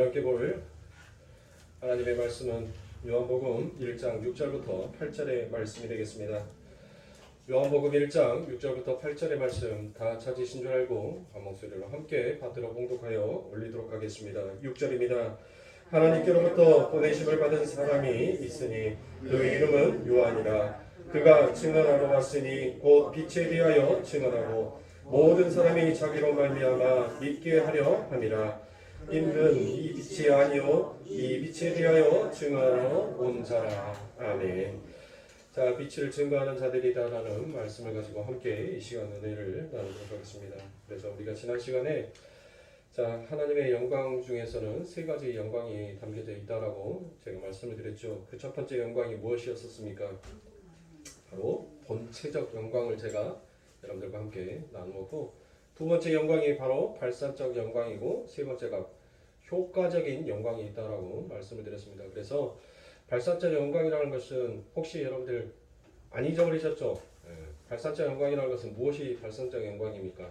함께 볼 하나님의 말씀은 요한복음 1장 6절부터 8절의 말씀이 되겠습니다. 요한복음 1장 6절부터 8절의 말씀 다 찾으신 줄 알고 한 목소리로 함께 받들어 봉독하여 올리도록 하겠습니다. 6절입니다. 하나님께로부터 보내심을 받은 사람이 있으니 그 이름은 요한이라. 그가 증언하러 왔으니 곧 빛에 대하여 증언하고 모든 사람이 자기로 말미암아 믿게 하려 함이라. 이는 이 빛이 아니요 이 빛에 대하여 증언하러 온 자라. 아멘. 자, 빛을 증거하는 자들이다라는 말씀을 가지고 함께 이 시간 은혜를 나누도록 하겠습니다. 그래서 우리가 지난 시간에 자, 하나님의 영광 중에서는 세 가지 영광이 담겨져 있다라고 제가 말씀을 드렸죠. 그 첫 번째 영광이 무엇이었습니까? 바로 본체적 영광을 제가 여러분들과 함께 나누었고, 두 번째 영광이 바로 발산적 영광이고, 세 번째가 효과적인 영광이 있다라고 말씀을 드렸습니다. 그래서 발산적 영광이라는 것은 혹시 여러분들 안 잊어버리셨죠? 발산적 영광이라는 것은 무엇이 발산적 영광입니까?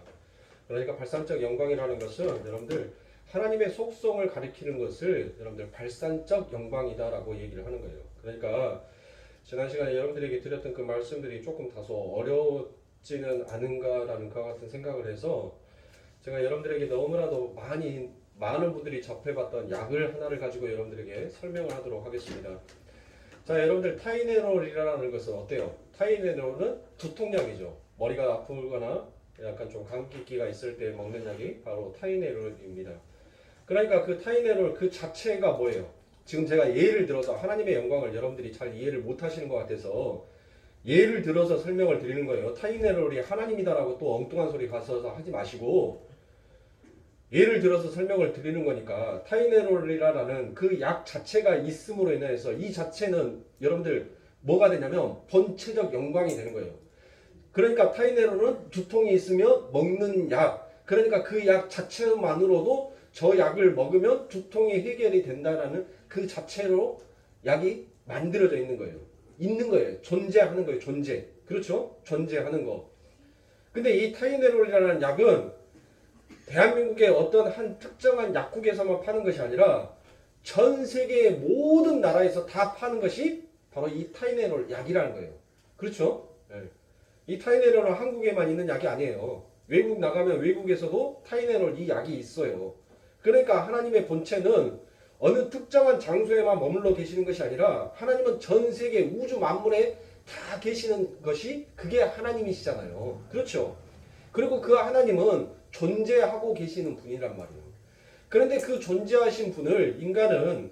그러니까 발산적 영광이라는 것은 여러분들 하나님의 속성을 가리키는 것을 여러분들 발산적 영광이다라고 얘기를 하는 거예요. 그러니까 지난 시간에 여러분들에게 드렸던 그 말씀들이 조금 다소 어렵지는 않은가라는 것 같은 생각을 해서 제가 여러분들에게 너무나도 많은 분들이 접해봤던 약을 하나를 가지고 여러분들에게 설명을 하도록 하겠습니다. 자, 여러분들 타이네롤이라는 것은 어때요? 타이네롤은 두통약이죠. 머리가 아프거나 약간 좀 감기기가 있을 때 먹는 약이 바로 타이네롤입니다. 그러니까 그 타이네롤 그 자체가 뭐예요? 지금 제가 예를 들어서 하나님의 영광을 여러분들이 잘 이해를 못 하시는 것 같아서 예를 들어서 설명을 드리는 거예요. 타이네롤이 하나님이다라고 또 엉뚱한 소리 가서 하지 마시고 예를 들어서 설명을 드리는 거니까 타이네롤이라는 그 약 자체가 있음으로 인해서 이 자체는 여러분들 뭐가 되냐면 본체적 영광이 되는 거예요. 그러니까 타이네롤은 두통이 있으면 먹는 약, 그러니까 그 약 자체만으로도 저 약을 먹으면 두통이 해결이 된다라는 그 자체로 약이 만들어져 있는 거예요. 있는 거예요. 존재하는 거예요. 존재. 그렇죠? 존재하는 거. 근데 이 타이네롤이라는 약은 대한민국의 어떤 한 특정한 약국에서만 파는 것이 아니라 전 세계의 모든 나라에서 다 파는 것이 바로 이 타이네롤 약이라는 거예요. 그렇죠? 네. 이 타이네롤은 한국에만 있는 약이 아니에요. 외국 나가면 외국에서도 타이네롤 이 약이 있어요. 그러니까 하나님의 본체는 어느 특정한 장소에만 머물러 계시는 것이 아니라 하나님은 전 세계 우주 만물에 다 계시는 것이 그게 하나님이시잖아요. 그렇죠? 그리고 그 하나님은 존재하고 계시는 분이란 말이에요. 그런데 그 존재하신 분을 인간은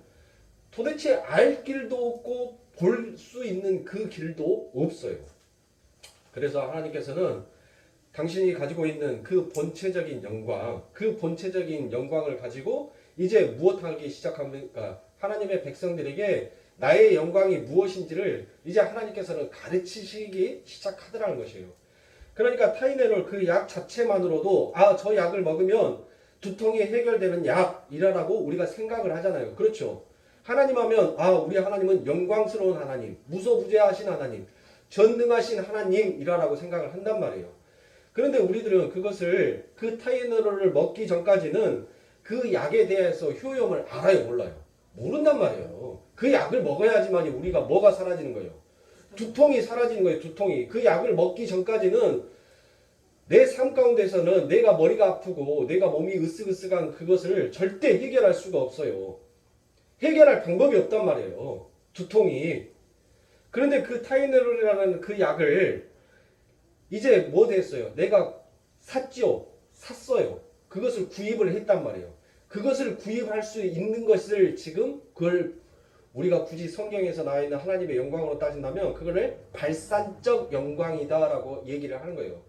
도대체 알 길도 없고 볼 수 있는 그 길도 없어요. 그래서 하나님께서는 당신이 가지고 있는 그 본체적인 영광, 그 본체적인 영광을 가지고 이제 무엇하기 시작합니까? 하나님의 백성들에게 나의 영광이 무엇인지를 이제 하나님께서는 가르치시기 시작하더라는 것이에요. 그러니까 타이네롤 그 약 자체만으로도 저 약을 먹으면 두통이 해결되는 약이라고 우리가 생각을 하잖아요. 그렇죠? 하나님 하면 우리 하나님은 영광스러운 하나님, 무소부재하신 하나님, 전능하신 하나님이라고 생각을 한단 말이에요. 그런데 우리들은 그것을 그 타이네롤을 먹기 전까지는 그 약에 대해서 효용을 알아요, 몰라요? 모른단 말이에요. 그 약을 먹어야지만 우리가 뭐가 사라지는 거예요? 두통이 사라지는 거예요. 두통이. 그 약을 먹기 전까지는 내 삶 가운데서는 내가 머리가 아프고 내가 몸이 으쓱으쓱한 그것을 절대 해결할 수가 없어요. 해결할 방법이 없단 말이에요. 두통이. 그런데 그 타이네롤이라는 그 약을 이제 뭐 됐어요? 내가 샀어요. 그것을 구입을 했단 말이에요. 그것을 구입할 수 있는 것을 지금 그걸 우리가 굳이 성경에서 나와 있는 하나님의 영광으로 따진다면 그거를 발산적 영광이다라고 얘기를 하는 거예요.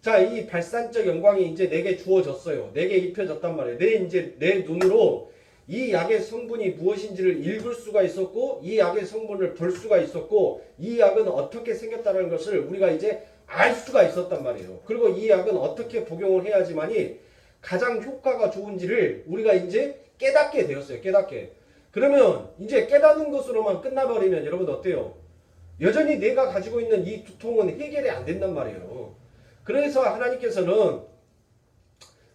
자, 이 발산적 영광이 이제 내게 주어졌어요. 내게 입혀졌단 말이에요. 내 눈으로 이 약의 성분이 무엇인지를 읽을 수가 있었고, 이 약의 성분을 볼 수가 있었고, 이 약은 어떻게 생겼다는 것을 우리가 이제 알 수가 있었단 말이에요. 그리고 이 약은 어떻게 복용을 해야지만이 가장 효과가 좋은지를 우리가 이제 깨닫게 되었어요. 깨닫게. 그러면 이제 깨닫는 것으로만 끝나버리면 여러분 어때요? 여전히 내가 가지고 있는 이 두통은 해결이 안 된단 말이에요. 그래서 하나님께서는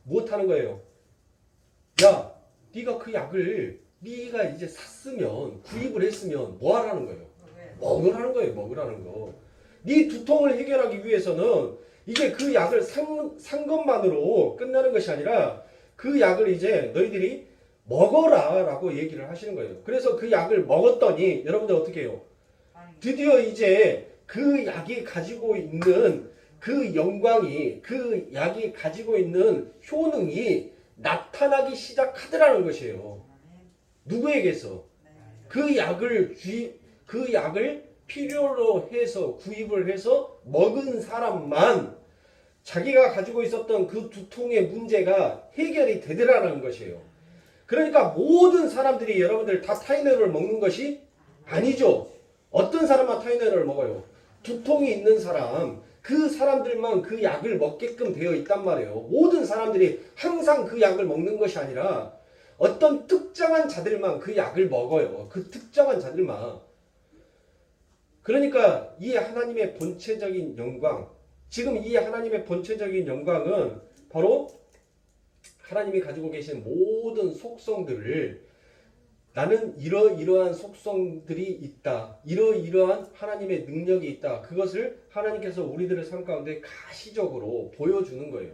무엇하는 거예요? 야, 네가 그 약을 네가 이제 샀으면 구입을 했으면 뭐 하라는 거예요? 먹으라는 거예요. 먹으라는 거. 네 두통을 해결하기 위해서는 이게 그 약을 산 것만으로 끝나는 것이 아니라 그 약을 이제 너희들이 먹어라 라고 얘기를 하시는 거예요. 그래서 그 약을 먹었더니 여러분들 어떻게 해요? 드디어 이제 그 약이 가지고 있는 그 영광이, 그 약이 가지고 있는 효능이 나타나기 시작하더라는 것이에요. 누구에게서? 그 약을 필요로 해서 구입을 해서 먹은 사람만 자기가 가지고 있었던 그 두통의 문제가 해결이 되더라는 것이에요. 그러니까 모든 사람들이 여러분들 다 타이레놀을 먹는 것이 아니죠. 어떤 사람만 타이레놀을 먹어요? 두통이 있는 사람, 그 사람들만 그 약을 먹게끔 되어 있단 말이에요. 모든 사람들이 항상 그 약을 먹는 것이 아니라 어떤 특정한 자들만 그 약을 먹어요. 그 특정한 자들만. 그러니까 이 하나님의 본체적인 영광, 지금 이 하나님의 본체적인 영광은 바로 하나님이 가지고 계신 모든 속성들을 나는 이러이러한 속성들이 있다. 이러이러한 하나님의 능력이 있다. 그것을 하나님께서 우리들의 삶 가운데 가시적으로 보여주는 거예요.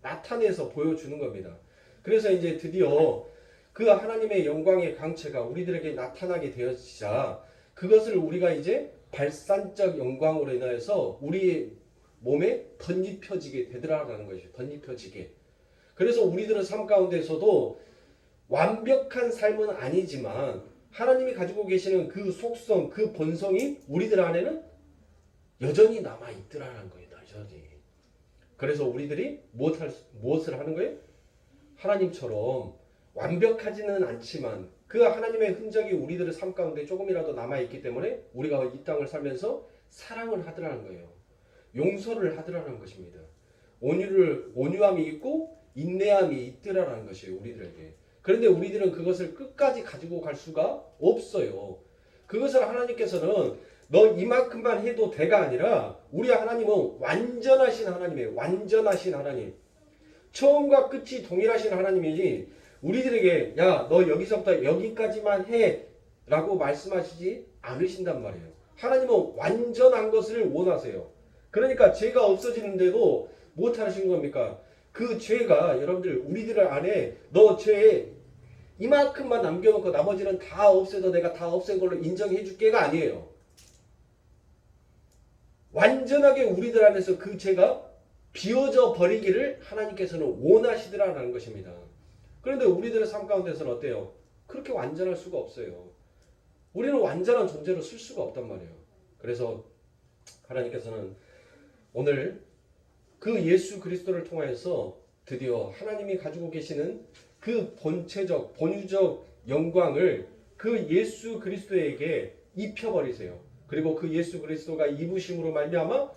나타내서 보여주는 겁니다. 그래서 이제 드디어 그 하나님의 영광의 강체가 우리들에게 나타나게 되어지자 그것을 우리가 이제 발산적 영광으로 인하여서 우리의 몸에 덧입혀지게 되더라라는 것이죠. 덧입혀지게. 그래서 우리들의 삶 가운데서도 완벽한 삶은 아니지만 하나님이 가지고 계시는 그 속성, 그 본성이 우리들 안에는 여전히 남아있더라는 거예요. 여전히. 그래서 우리들이 무엇을 하는 거예요? 하나님처럼 완벽하지는 않지만 그 하나님의 흔적이 우리들의 삶 가운데 조금이라도 남아있기 때문에 우리가 이 땅을 살면서 사랑을 하더라는 거예요. 용서를 하더라는 것입니다. 온유함이 있고 인내함이 있더라는 것이에요. 우리들에게. 그런데 우리들은 그것을 끝까지 가지고 갈 수가 없어요. 그것을 하나님께서는 너 이만큼만 해도 돼가 아니라 우리 하나님은 완전하신 하나님이에요. 완전하신 하나님. 처음과 끝이 동일하신 하나님이지 우리들에게 야, 너 여기서부터 여기까지만 해 라고 말씀하시지 않으신단 말이에요. 하나님은 완전한 것을 원하세요. 그러니까 죄가 없어지는데도 못하신 겁니까? 그 죄가 여러분들 우리들 안에 너 죄에 이만큼만 남겨놓고 나머지는 다 없애도 내가 다 없앤 걸로 인정해 줄게가 아니에요. 완전하게 우리들 안에서 그 죄가 비워져 버리기를 하나님께서는 원하시더라는 것입니다. 그런데 우리들의 삶 가운데서는 어때요? 그렇게 완전할 수가 없어요. 우리는 완전한 존재로 쓸 수가 없단 말이에요. 그래서 하나님께서는 오늘 그 예수 그리스도를 통하여서 드디어 하나님이 가지고 계시는 그 본체적, 본유적 영광을 그 예수 그리스도에게 입혀버리세요. 그리고 그 예수 그리스도가 입으심으로 말미암아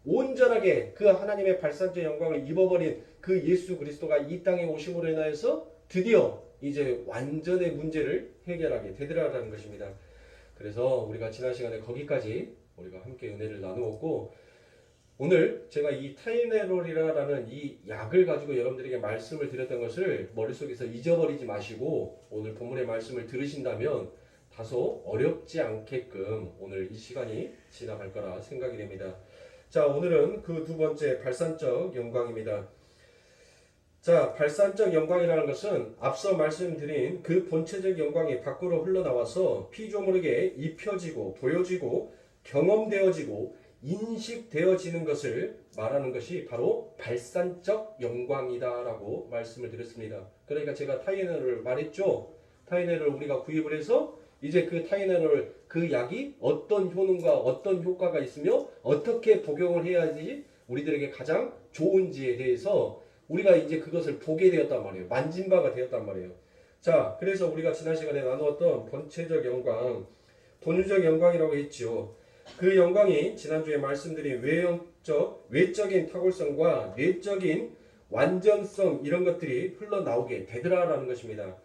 온전하게 그 하나님의 발산적 영광을 입어버린 그 예수 그리스도가 이 땅에 오심으로 인하여서 드디어 이제 완전의 문제를 해결하게 되더라라는 것입니다. 그래서 우리가 지난 시간에 거기까지 우리가 함께 은혜를 나누었고 오늘 제가 이 타이레놀이라는 이 약을 가지고 여러분들에게 말씀을 드렸던 것을 머릿속에서 잊어버리지 마시고 오늘 본문의 말씀을 들으신다면 다소 어렵지 않게끔 오늘 이 시간이 지나갈 거라 생각이 됩니다. 자, 오늘은 그 두 번째 발산적 영광입니다. 자, 발산적 영광이라는 것은 앞서 말씀드린 그 본체적 영광이 밖으로 흘러나와서 피조물에게 입혀지고 보여지고 경험되어지고 인식되어지는 것을 말하는 것이 바로 발산적 영광이다라고 말씀을 드렸습니다. 그러니까 제가 타이레놀을 말했죠. 타이레놀을 우리가 구입을 해서 이제 그 타이레놀 그 약이 어떤 효능과 어떤 효과가 있으며 어떻게 복용을 해야지 우리들에게 가장 좋은지에 대해서 우리가 이제 그것을 보게 되었단 말이에요. 만진 바가 되었단 말이에요. 자, 그래서 우리가 지난 시간에 나누었던 본체적 영광, 본유적 영광이라고 했죠. 그 영광이 지난주에 말씀드린 외적인 탁월성과 내적인 완전성 이런 것들이 흘러나오게 되더라라는 것입니다.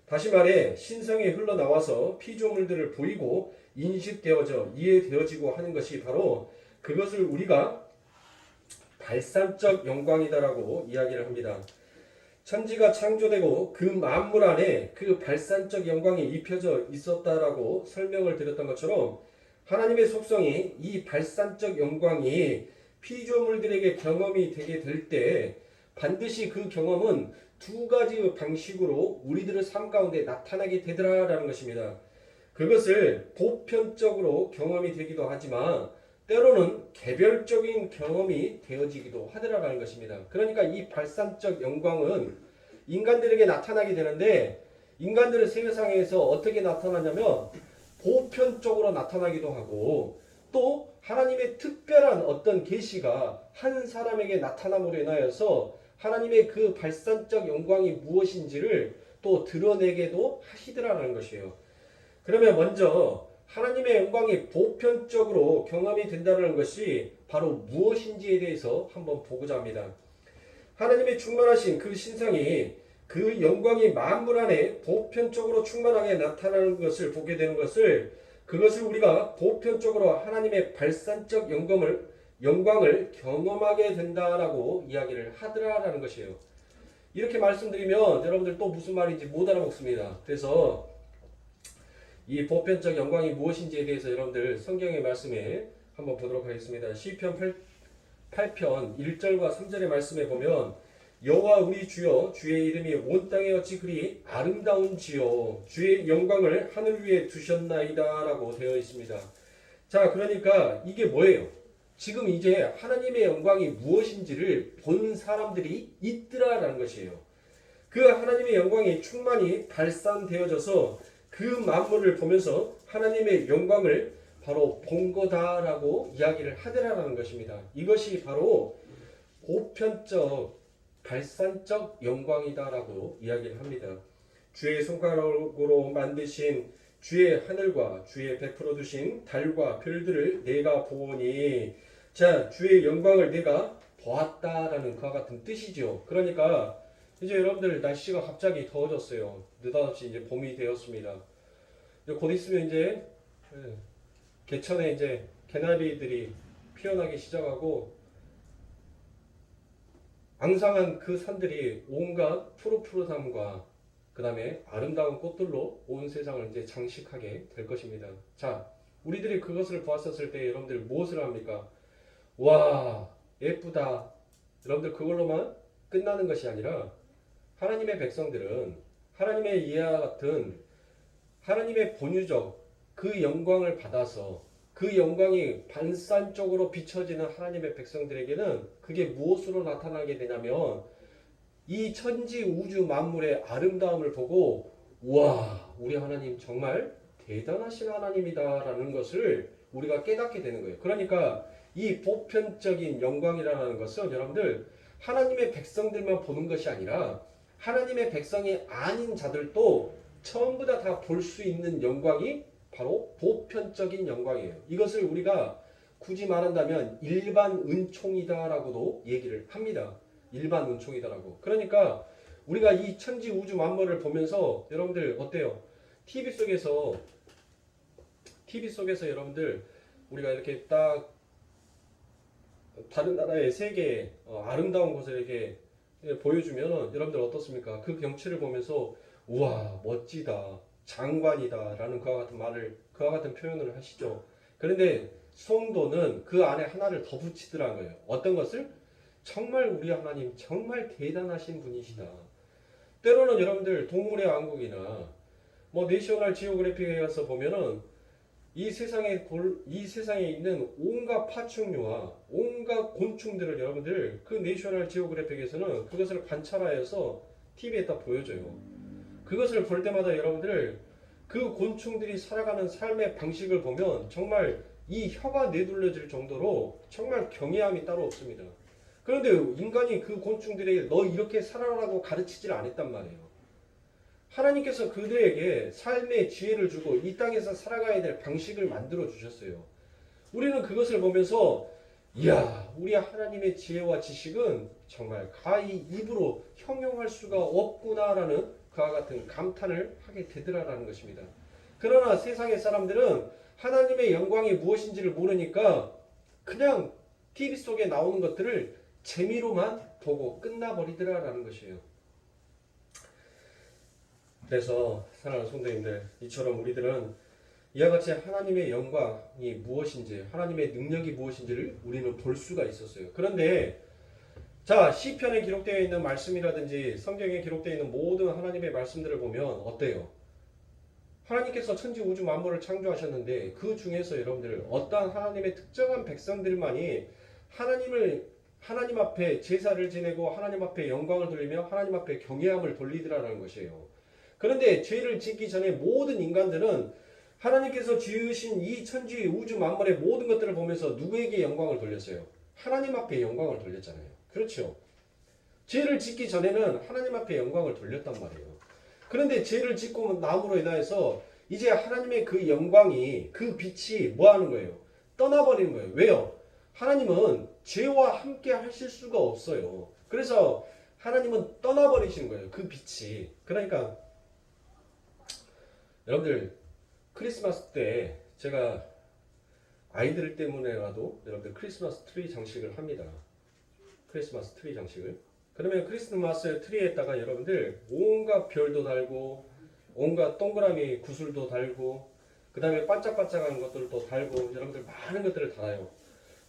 다시 말해 신성이 흘러나와서 피조물들을 보이고 인식되어져 이해되어지고 하는 것이 바로 그것을 우리가 발산적 영광이다라고 이야기를 합니다. 천지가 창조되고 그 만물 안에 그 발산적 영광이 입혀져 있었다라고 설명을 드렸던 것처럼 하나님의 속성이 이 발산적 영광이 피조물들에게 경험이 되게 될 때 반드시 그 경험은 두 가지 방식으로 우리들의 삶 가운데 나타나게 되더라라는 것입니다. 그것을 보편적으로 경험이 되기도 하지만 때로는 개별적인 경험이 되어지기도 하더라라는 것입니다. 그러니까 이 발산적 영광은 인간들에게 나타나게 되는데 인간들의 세상에서 어떻게 나타나냐면 보편적으로 나타나기도 하고 또 하나님의 특별한 어떤 계시가 한 사람에게 나타남으로 인하여서 하나님의 그 발산적 영광이 무엇인지를 또 드러내게도 하시더라라는 것이에요. 그러면 먼저 하나님의 영광이 보편적으로 경험이 된다는 것이 바로 무엇인지에 대해서 한번 보고자 합니다. 하나님의 충만하신 그 신상이 그 영광이 만물 안에 보편적으로 충만하게 나타나는 것을 보게 되는 것을 그것을 우리가 보편적으로 하나님의 발산적 영광을 경험하게 된다라고 이야기를 하더라라는 것이에요. 이렇게 말씀드리면 여러분들 또 무슨 말인지 못 알아먹습니다. 그래서 이 보편적 영광이 무엇인지에 대해서 여러분들 성경의 말씀에 한번 보도록 하겠습니다. 시편 8편 1절과 3절의 말씀에 보면 여호와 우리 주여 주의 이름이 온 땅에 어찌 그리 아름다운지요 주의 영광을 하늘 위에 두셨나이다 라고 되어 있습니다. 자, 그러니까 이게 뭐예요? 지금 이제 하나님의 영광이 무엇인지를 본 사람들이 있더라라는 것이에요. 그 하나님의 영광이 충만히 발산되어져서 그 만물을 보면서 하나님의 영광을 바로 본 거다라고 이야기를 하더라라는 것입니다. 이것이 바로 보편적 발산적 영광이다라고 이야기를 합니다. 주의 손가락으로 만드신 주의 하늘과 주의 베풀어 두신 달과 별들을 내가 보니 자 주의 영광을 내가 보았다라는 그와 같은 뜻이죠. 그러니까 이제 여러분들 날씨가 갑자기 더워졌어요. 느닷없이 이제 봄이 되었습니다. 곧 있으면 이제 개천에 이제 개나리들이 피어나기 시작하고 앙상한 그 산들이 온갖 푸릇푸릇함과 그 다음에 아름다운 꽃들로 온 세상을 이제 장식하게 될 것입니다. 자, 우리들이 그것을 보았었을 때 여러분들 무엇을 합니까? 와, 예쁘다. 여러분들 그걸로만 끝나는 것이 아니라 하나님의 백성들은 하나님의 이해와 같은 하나님의 본유적 그 영광을 받아서 그 영광이 반산적으로 비춰지는 하나님의 백성들에게는 그게 무엇으로 나타나게 되냐면 이 천지 우주 만물의 아름다움을 보고 와 우리 하나님 정말 대단하신 하나님이다라는 것을 우리가 깨닫게 되는 거예요. 그러니까 이 보편적인 영광이라는 것은 여러분들 하나님의 백성들만 보는 것이 아니라 하나님의 백성이 아닌 자들도 전부 다 볼 수 있는 영광이 바로 보편적인 영광이에요. 이것을 우리가 굳이 말한다면 일반 은총이다라고도 얘기를 합니다. 일반 은총이다라고. 그러니까 우리가 이 천지 우주 만물을 보면서 여러분들 어때요? TV 속에서 여러분들 우리가 이렇게 딱 다른 나라의 세계 아름다운 것을 이렇게 보여주면 여러분들 어떻습니까? 그 경치를 보면서 우와 멋지다 장관이다 라는 그와 같은 표현을 하시죠. 그런데 성도는 그 안에 하나를 더 붙이더라는 거예요. 어떤 것을? 정말 우리 하나님 정말 대단하신 분이시다. 때로는 여러분들 동물의 왕국이나 뭐 내셔널 지오그래픽에 가서 보면은 이 세상에 있는 온갖 파충류와 온갖 곤충들을 여러분들 그 내셔널 지오그래픽에서는 그것을 관찰하여서 TV에다 보여줘요. 그것을 볼 때마다 여러분들 그 곤충들이 살아가는 삶의 방식을 보면 정말 이 혀가 내둘러질 정도로 정말 경외함이 따로 없습니다. 그런데 인간이 그 곤충들에게 너 이렇게 살아라고 가르치질 않았단 말이에요. 하나님께서 그들에게 삶의 지혜를 주고 이 땅에서 살아가야 될 방식을 만들어 주셨어요. 우리는 그것을 보면서 이야 우리 하나님의 지혜와 지식은 정말 가히 입으로 형용할 수가 없구나라는 그와 같은 감탄을 하게 되더라라는 것입니다. 그러나 세상의 사람들은 하나님의 영광이 무엇인지를 모르니까 그냥 TV 속에 나오는 것들을 재미로만 보고 끝나버리더라라는 것이에요. 그래서 사랑하는 성도님들, 이처럼 우리들은 이와 같이 하나님의 영광이 무엇인지, 하나님의 능력이 무엇인지를 우리는 볼 수가 있었어요. 그런데 자, 시편에 기록되어 있는 말씀이라든지 성경에 기록되어 있는 모든 하나님의 말씀들을 보면 어때요? 하나님께서 천지 우주 만물을 창조하셨는데 그 중에서 여러분들 어떠한 하나님의 특정한 백성들만이 하나님 앞에 제사를 지내고 하나님 앞에 영광을 돌리며 하나님 앞에 경외함을 돌리더라는 것이에요. 그런데 죄를 짓기 전에 모든 인간들은 하나님께서 지으신 이 천지 우주 만물의 모든 것들을 보면서 누구에게 영광을 돌렸어요? 하나님 앞에 영광을 돌렸잖아요. 그렇죠? 죄를 짓기 전에는 하나님 앞에 영광을 돌렸단 말이에요. 그런데 죄를 짓고 남으로 인하여서 이제 하나님의 그 영광이, 그 빛이 뭐 하는 거예요? 떠나버리는 거예요. 왜요? 하나님은 죄와 함께 하실 수가 없어요. 그래서 하나님은 떠나버리시는 거예요. 그 빛이. 그러니까 여러분들 크리스마스 때 제가 아이들 때문에라도 여러분들 크리스마스 트리 장식을 합니다. 크리스마스 트리 장식을. 그러면 크리스마스 트리에다가 여러분들 온갖 별도 달고 온갖 동그라미 구슬도 달고 그 다음에 반짝반짝한 것들도 달고 여러분들 많은 것들을 달아요.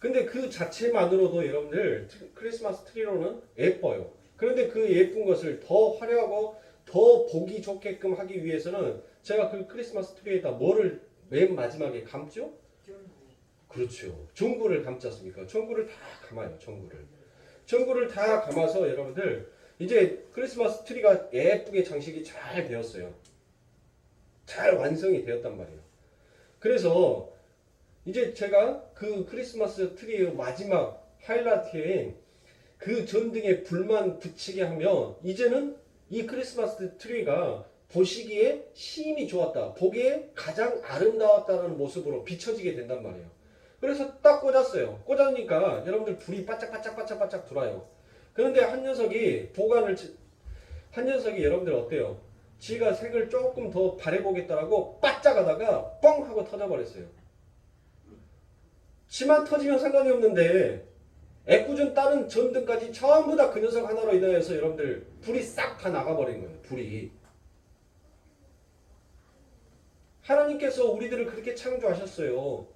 근데 그 자체만으로도 여러분들 크리스마스 트리로는 예뻐요. 그런데 그 예쁜 것을 더 화려하고 더 보기 좋게끔 하기 위해서는 제가 그 크리스마스 트리에다 뭐를 맨 마지막에 감죠? 그렇죠. 전구를 감지 않습니까? 전구를 다 감아요. 전구를 다 감아서 여러분들 이제 크리스마스 트리가 예쁘게 장식이 잘 되었어요. 잘 완성이 되었단 말이에요. 그래서 이제 제가 그 크리스마스 트리의 마지막 하이라이트인 그 전등에 불만 붙이게 하면 이제는 이 크리스마스 트리가 보시기에 심히 좋았다. 보기에 가장 아름다웠다는 모습으로 비춰지게 된단 말이에요. 그래서 딱 꽂았어요. 꽂으니까 여러분들 불이 바짝바짝 돌아요. 그런데 한 녀석이 여러분들 어때요? 지가 색을 조금 더 바래보겠다라고 바짝하다가 뻥 하고 터져버렸어요. 지만 터지면 상관이 없는데 애꿎은 다른 전등까지 전부 다 그 녀석 하나로 인하여서 여러분들 불이 싹 다 나가버린 거예요. 불이. 하나님께서 우리들을 그렇게 창조하셨어요.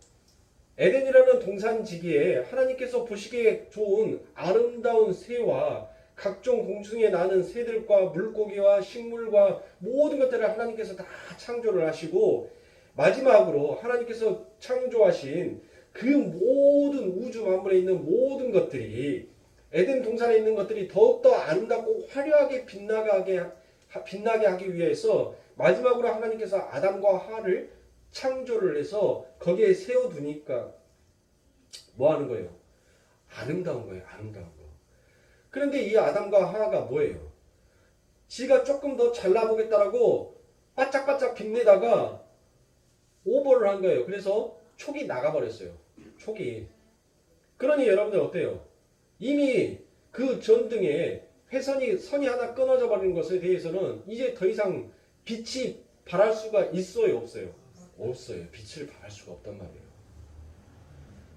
에덴이라는 동산지기에 하나님께서 보시기에 좋은 아름다운 새와 각종 공중에 나는 새들과 물고기와 식물과 모든 것들을 하나님께서 다 창조를 하시고 마지막으로 하나님께서 창조하신 그 모든 우주 만물에 있는 모든 것들이 에덴 동산에 있는 것들이 더욱더 아름답고 화려하게 빛나게 하기 위해서 마지막으로 하나님께서 아담과 하와를 창조를 해서 거기에 세워두니까 뭐 하는 거예요? 아름다운 거예요. 아름다운 거. 그런데 이 아담과 하와가 뭐예요? 지가 조금 더 잘나보겠다라고 바짝바짝 빛내다가 오버를 한 거예요. 그래서 촉이 나가버렸어요. 촉이. 그러니 여러분들 어때요? 이미 그 전등에 선이 하나 끊어져 버리는 것에 대해서는 이제 더 이상 빛이 발할 수가 있어요? 없어요? 없어요. 빛을 발할 수가 없단 말이에요.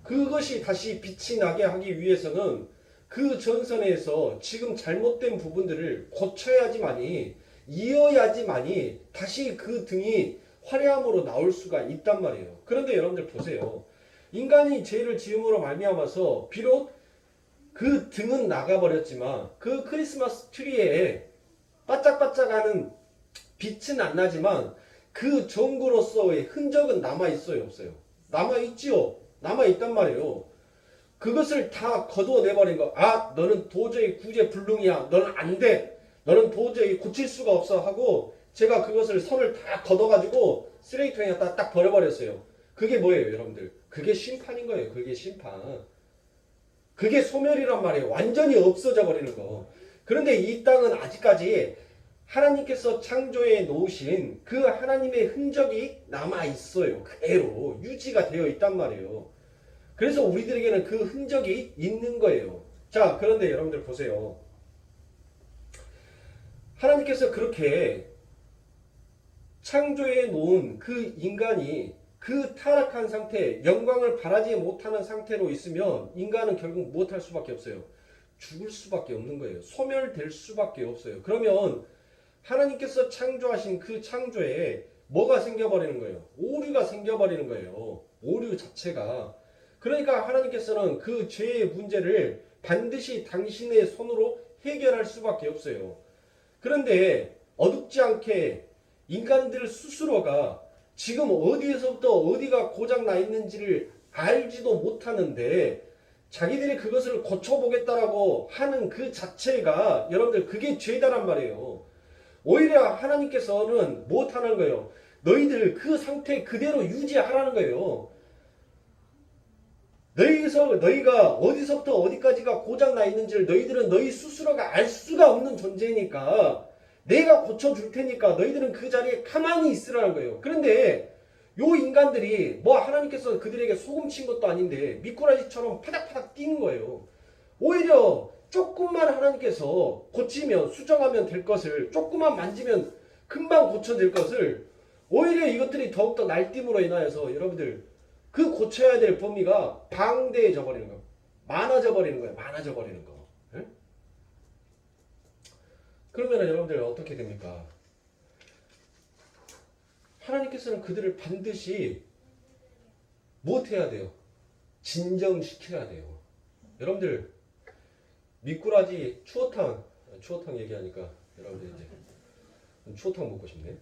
그것이 다시 빛이 나게 하기 위해서는 그 전선에서 지금 잘못된 부분들을 고쳐야지만이 이어야지만이 다시 그 등이 화려함으로 나올 수가 있단 말이에요. 그런데 여러분들 보세요. 인간이 죄를 지음으로 말미암아서 비록 그 등은 나가버렸지만 그 크리스마스 트리에 반짝반짝하는 빛은 안 나지만 그 전구로서의 흔적은 남아있어요? 없어요? 남아있지요? 남아있단 말이에요. 그것을 다 거두어내버린 거. 아, 너는 도저히 구제불능이야. 너는 안 돼. 너는 도저히 고칠 수가 없어 하고 제가 그것을 선을 다 걷어가지고 쓰레기통에 딱 버려버렸어요. 그게 뭐예요, 여러분들? 그게 심판인 거예요. 그게 심판. 그게 소멸이란 말이에요. 완전히 없어져 버리는 거. 그런데 이 땅은 아직까지 하나님께서 창조해 놓으신 그 하나님의 흔적이 남아있어요. 그대로 유지가 되어 있단 말이에요. 그래서 우리들에게는 그 흔적이 있는 거예요. 자, 그런데 여러분들 보세요. 하나님께서 그렇게 창조해 놓은 그 인간이 그 타락한 상태, 영광을 바라지 못하는 상태로 있으면 인간은 결국 무엇할 수밖에 없어요? 죽을 수밖에 없는 거예요. 소멸될 수밖에 없어요. 그러면 하나님께서 창조하신 그 창조에 뭐가 생겨버리는 거예요? 오류가 생겨버리는 거예요. 오류 자체가. 그러니까 하나님께서는 그 죄의 문제를 반드시 당신의 손으로 해결할 수밖에 없어요. 그런데 어둡지 않게 인간들 스스로가 지금 어디에서부터 어디가 고장 나 있는지를 알지도 못하는데 자기들이 그것을 고쳐보겠다라고 하는 그 자체가 여러분들 그게 죄다란 말이에요. 오히려 하나님께서는 못하는 거예요. 너희들 그 상태 그대로 유지하라는 거예요. 너희가 어디서부터 어디까지가 고장나 있는지를 너희들은 너희 스스로가 알 수가 없는 존재니까 내가 고쳐줄 테니까 너희들은 그 자리에 가만히 있으라는 거예요. 그런데 요 인간들이 뭐 하나님께서 그들에게 소금 친 것도 아닌데 미꾸라지처럼 파닥파닥 뛰는 거예요. 오히려 조금만 하나님께서 고치면 수정하면 될 것을 조금만 만지면 금방 고쳐질 것을 오히려 이것들이 더욱더 날뛰므로 인하여서 여러분들 그 고쳐야 될 범위가 방대해져 버리는 거예요. 많아져 버리는 거예요. 많아져 버리는 거. 네? 그러면 여러분들 어떻게 됩니까? 하나님께서는 그들을 반드시 무엇해야 돼요? 진정시켜야 돼요. 여러분들 미꾸라지 추어탕 얘기하니까 여러분들 이제 추어탕 먹고 싶네. 네.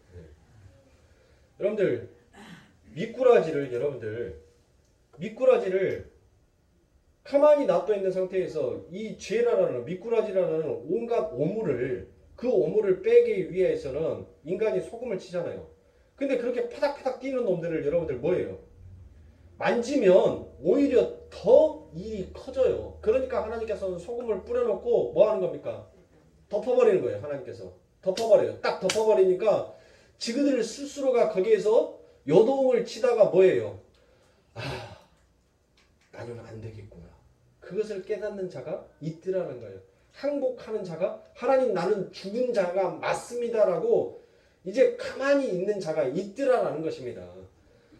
여러분들 미꾸라지를 가만히 놔둬 있는 상태에서 이 죄라는 미꾸라지라는 온갖 그 오물을 빼기 위해서는 인간이 소금을 치잖아요. 근데 그렇게 파닥파닥 뛰는 놈들을 여러분들 뭐예요? 만지면 오히려 더 일이 커져요. 그러니까 하나님께서는 소금을 뿌려놓고 뭐 하는 겁니까? 덮어버리는 거예요. 하나님께서 덮어버려요. 딱 덮어버리니까 지그들 스스로가 거기에서 요동을 치다가 뭐예요? 나는 안 되겠구나. 그것을 깨닫는 자가 있더라는 거예요. 항복하는 자가 하나님 나는 죽은 자가 맞습니다라고 이제 가만히 있는 자가 있더라라는 것입니다.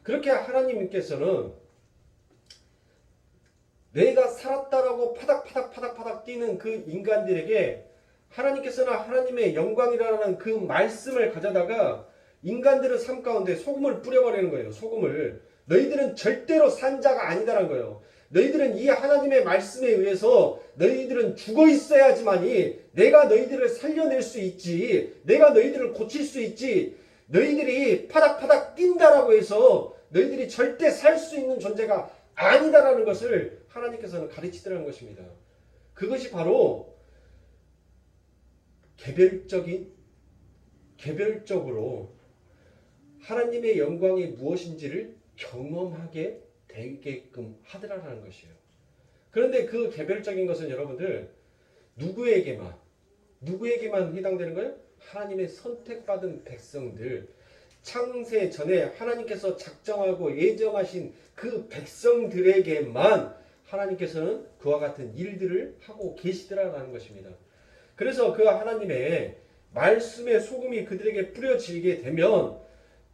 그렇게 하나님께서는 내가 살았다라고 파닥파닥 뛰는 그 인간들에게 하나님께서는 하나님의 영광이라는 그 말씀을 가져다가 인간들의 삶 가운데 소금을 뿌려버리는 거예요. 소금을. 너희들은 절대로 산 자가 아니다라는 거예요. 너희들은 이 하나님의 말씀에 의해서 너희들은 죽어 있어야지만이 내가 너희들을 살려낼 수 있지. 내가 너희들을 고칠 수 있지. 너희들이 파닥파닥 뛴다라고 해서 너희들이 절대 살 수 있는 존재가 아니다라는 것을 하나님께서는 가르치더라는 것입니다. 그것이 바로 개별적으로 하나님의 영광이 무엇인지를 경험하게 되게끔 하더라라는 것이에요. 그런데 그 개별적인 것은 여러분들 누구에게만 해당되는 거예요? 하나님의 선택받은 백성들, 창세 전에 하나님께서 작정하고 예정하신 그 백성들에게만 하나님께서는 그와 같은 일들을 하고 계시더라라는 것입니다. 그래서 그 하나님의 말씀의 소금이 그들에게 뿌려지게 되면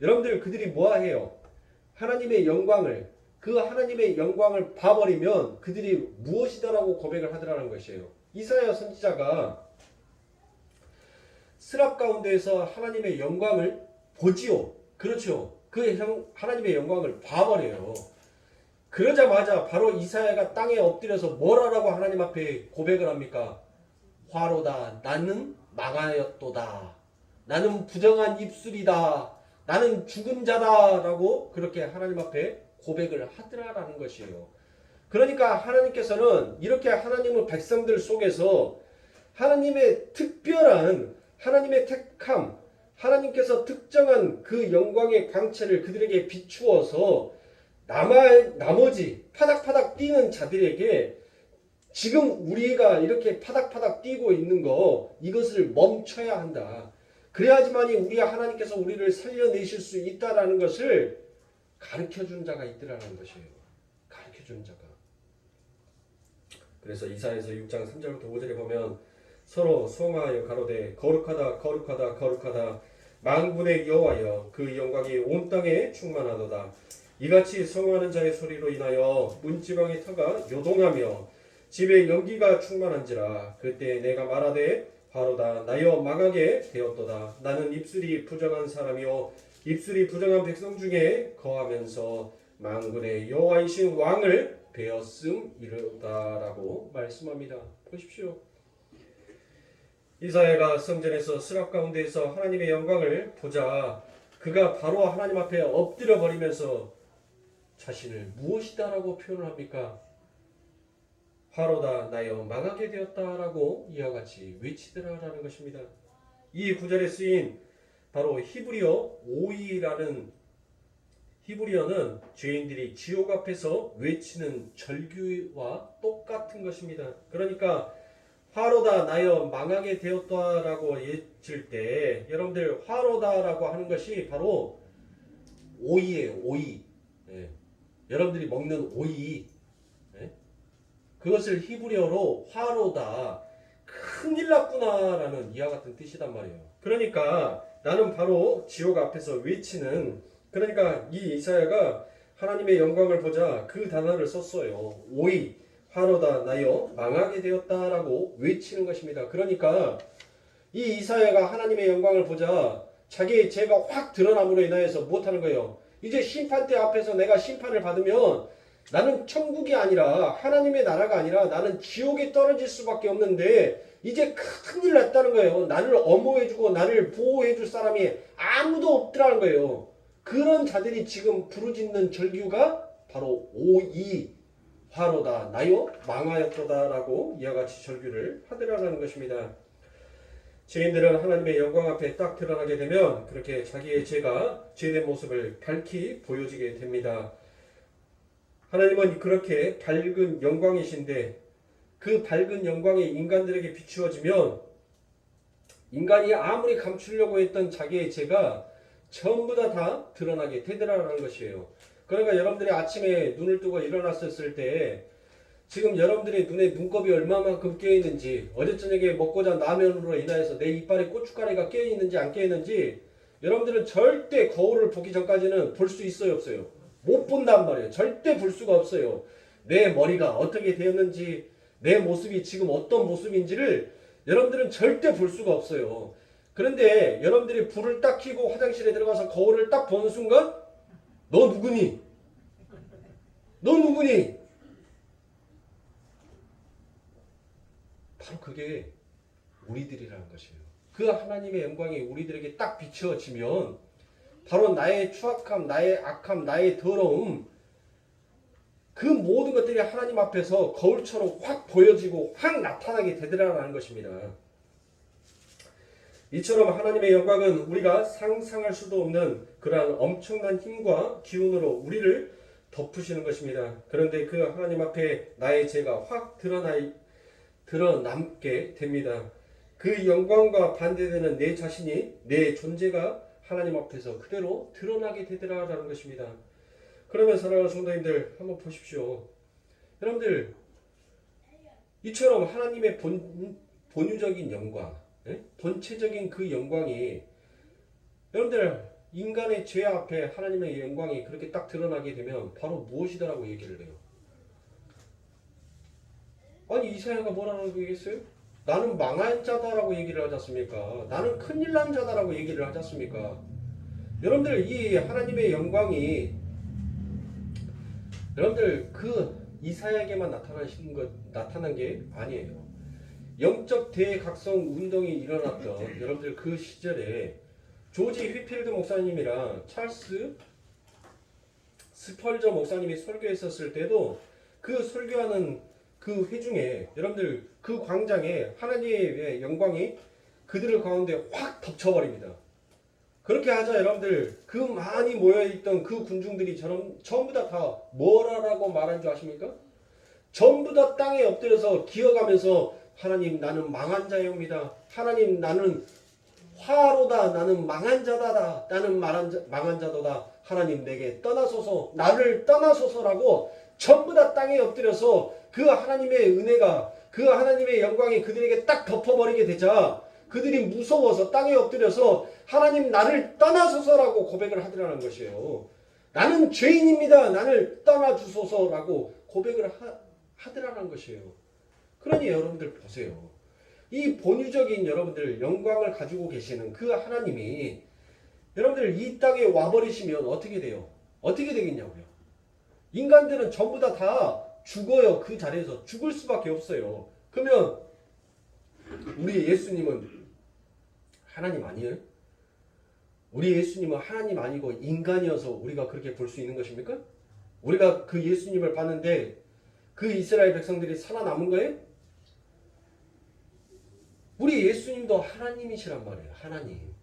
여러분들 그들이 뭐해요? 하나님의 영광을 봐버리면 그들이 무엇이다라고 고백을 하더라는 것이에요. 이사야 선지자가 스랍 가운데에서 하나님의 영광을 보지요. 그렇죠. 그 하나님의 영광을 봐버려요. 그러자마자 바로 이사야가 땅에 엎드려서 뭐라고 하나님 앞에 고백을 합니까? 화로다. 나는 망하였도다. 나는 부정한 입술이다. 나는 죽은 자다라고 그렇게 하나님 앞에 고백을 하더라라는 것이에요. 그러니까 하나님께서는 이렇게 하나님의 백성들 속에서 하나님의 특별한 하나님의 택함, 하나님께서 특정한 그 영광의 광채를 그들에게 비추어서 나머지 파닥파닥 뛰는 자들에게 지금 우리가 이렇게 파닥파닥 뛰고 있는 거 이것을 멈춰야 한다. 그래야지만이 우리 하나님께서 우리를 살려내실 수 있다라는 것을 가르쳐준 자가 있더라는 것이에요. 가르쳐준 자가. 그래서 이사야서 6장 3절부터 5절에 보면 서로 송하여 가로되 거룩하다 거룩하다 거룩하다 만군의 여호와여 그 영광이 온 땅에 충만하도다. 이같이 성호하는 자의 소리로 인하여 문지방의 터가 요동하며 집에 연기가 충만한지라. 그때 내가 말하되 화로다 나여 망하게 되었도다. 나는 입술이 부정한 사람이요 입술이 부정한 백성 중에 거하면서 만군의 여호와이신 왕을 배었음이로다라고 말씀합니다. 보십시오. 이사야가 성전에서 스랍 가운데에서 하나님의 영광을 보자 그가 바로 하나님 앞에 엎드려 버리면서 자신을 무엇이다라고 표현을 합니까? 화로다 나여 망하게 되었다라고 이와 같이 외치더라라는 것입니다. 이 구절에 쓰인 바로 히브리어 오이라는 히브리어는 죄인들이 지옥 앞에서 외치는 절규와 똑같은 것입니다. 그러니까 화로다 나여 망하게 되었다라고 외칠 때 여러분들 화로다라고 하는 것이 바로 오이예요. 오이. 예. 여러분들이 먹는 오이. 예? 그것을 히브리어로 화로다. 큰일 났구나라는 이와 같은 뜻이단 말이에요. 그러니까 나는 바로 지옥 앞에서 외치는 그러니까 이 이사야가 하나님의 영광을 보자 그 단어를 썼어요. 오이, 화로다 나여 망하게 되었다라고 외치는 것입니다. 그러니까 이 이사야가 하나님의 영광을 보자 자기의 죄가 확 드러남으로 인하여서 못하는 거예요. 이제 심판대 앞에서 내가 심판을 받으면 나는 천국이 아니라 하나님의 나라가 아니라 나는 지옥에 떨어질 수밖에 없는데 이제 큰일 났다는 거예요. 나를 엄호해주고 나를 보호해줄 사람이 아무도 없더라는 거예요. 그런 자들이 지금 부르짖는 절규가 바로 오이 화로다 나여 망하였도다라고 이와 같이 절규를 하더라라는 것입니다. 죄인들은 하나님의 영광 앞에 딱 드러나게 되면 그렇게 자기의 죄가 죄된 모습을 밝히 보여지게 됩니다. 하나님은 그렇게 밝은 영광이신데 그 밝은 영광이 인간들에게 비추어지면 인간이 아무리 감추려고 했던 자기의 죄가 전부 다 드러나게 되더라라는 것이에요. 그러니까 여러분들이 아침에 눈을 뜨고 일어났을 때 지금 여러분들의 눈에 눈곱이 얼마만큼 껴있는지 어제 저녁에 먹고 잔 라면으로 인하여서 내 이빨에 고춧가루가 껴있는지 안 껴있는지 여러분들은 절대 거울을 보기 전까지는 볼 수 있어요 없어요? 못 본단 말이에요. 절대 볼 수가 없어요. 내 머리가 어떻게 되었는지 내 모습이 지금 어떤 모습인지를 여러분들은 절대 볼 수가 없어요. 그런데 여러분들이 불을 딱 켜고 화장실에 들어가서 거울을 딱 보는 순간 너 누구니? 너 누구니? 바로 그게 우리들이라는 것이에요. 그 하나님의 영광이 우리들에게 딱 비추어지면 바로 나의 추악함, 나의 악함, 나의 더러움 그 모든 것들이 하나님 앞에서 거울처럼 확 보여지고 확 나타나게 되더라라는 것입니다. 이처럼 하나님의 영광은 우리가 상상할 수도 없는 그러한 엄청난 힘과 기운으로 우리를 덮으시는 것입니다. 그런데 그 하나님 앞에 나의 죄가 확 드러남게 됩니다. 그 영광과 반대되는 내 자신이 내 존재가 하나님 앞에서 그대로 드러나게 되더라라는 것입니다. 그러면 사랑하는 성도님들 한번 보십시오. 여러분들 이처럼 하나님의 본유적인 영광 본체적인 그 영광이 여러분들 인간의 죄 앞에 하나님의 영광이 그렇게 딱 드러나게 되면 바로 무엇이다라고 얘기를 해요. 아니 이사야가 뭐라고 얘기했어요? 나는 망한 자다라고 얘기를 하지 않습니까? 나는 큰일 난 자다라고 얘기를 하지 않습니까? 여러분들 이 하나님의 영광이 여러분들 그 이사야에게만 나타난 게 아니에요. 영적 대각성 운동이 일어났던 여러분들 그 시절에 조지 휘필드 목사님이랑 찰스 스펄저 목사님이 설교했었을 때도 그 설교하는 그 회중에 여러분들 그 광장에 하나님의 영광이 그들을 가운데 확 덮쳐버립니다. 그렇게 하자 여러분들 그 많이 모여있던 그 군중들이 전부 다 뭐라고 말한 줄 아십니까? 전부 다 땅에 엎드려서 기어가면서 하나님 나는 망한 자입니다. 하나님 나는 화로다. 나는 망한 자다. 나는 망한 자도다. 하나님 내게 떠나소서. 나를 떠나소서라고 전부 다 땅에 엎드려서 그 하나님의 은혜가 그 하나님의 영광이 그들에게 딱 덮어버리게 되자 그들이 무서워서 땅에 엎드려서 하나님 나를 떠나소서라고 고백을 하더라는 것이에요. 나는 죄인입니다. 나를 떠나주소서라고 고백을 하더라는 것이에요. 그러니 여러분들 보세요. 이 본유적인 여러분들 영광을 가지고 계시는 그 하나님이 여러분들 이 땅에 와버리시면 어떻게 돼요? 어떻게 되겠냐고요? 인간들은 전부 다 죽어요. 그 자리에서 죽을 수밖에 없어요. 그러면 우리 예수님은 하나님 아니에요? 우리 예수님은 하나님 아니고 인간이어서 우리가 그렇게 볼 수 있는 것입니까? 우리가 그 예수님을 봤는데 그 이스라엘 백성들이 살아남은 거예요? 우리 예수님도 하나님이시란 말이에요. 하나님.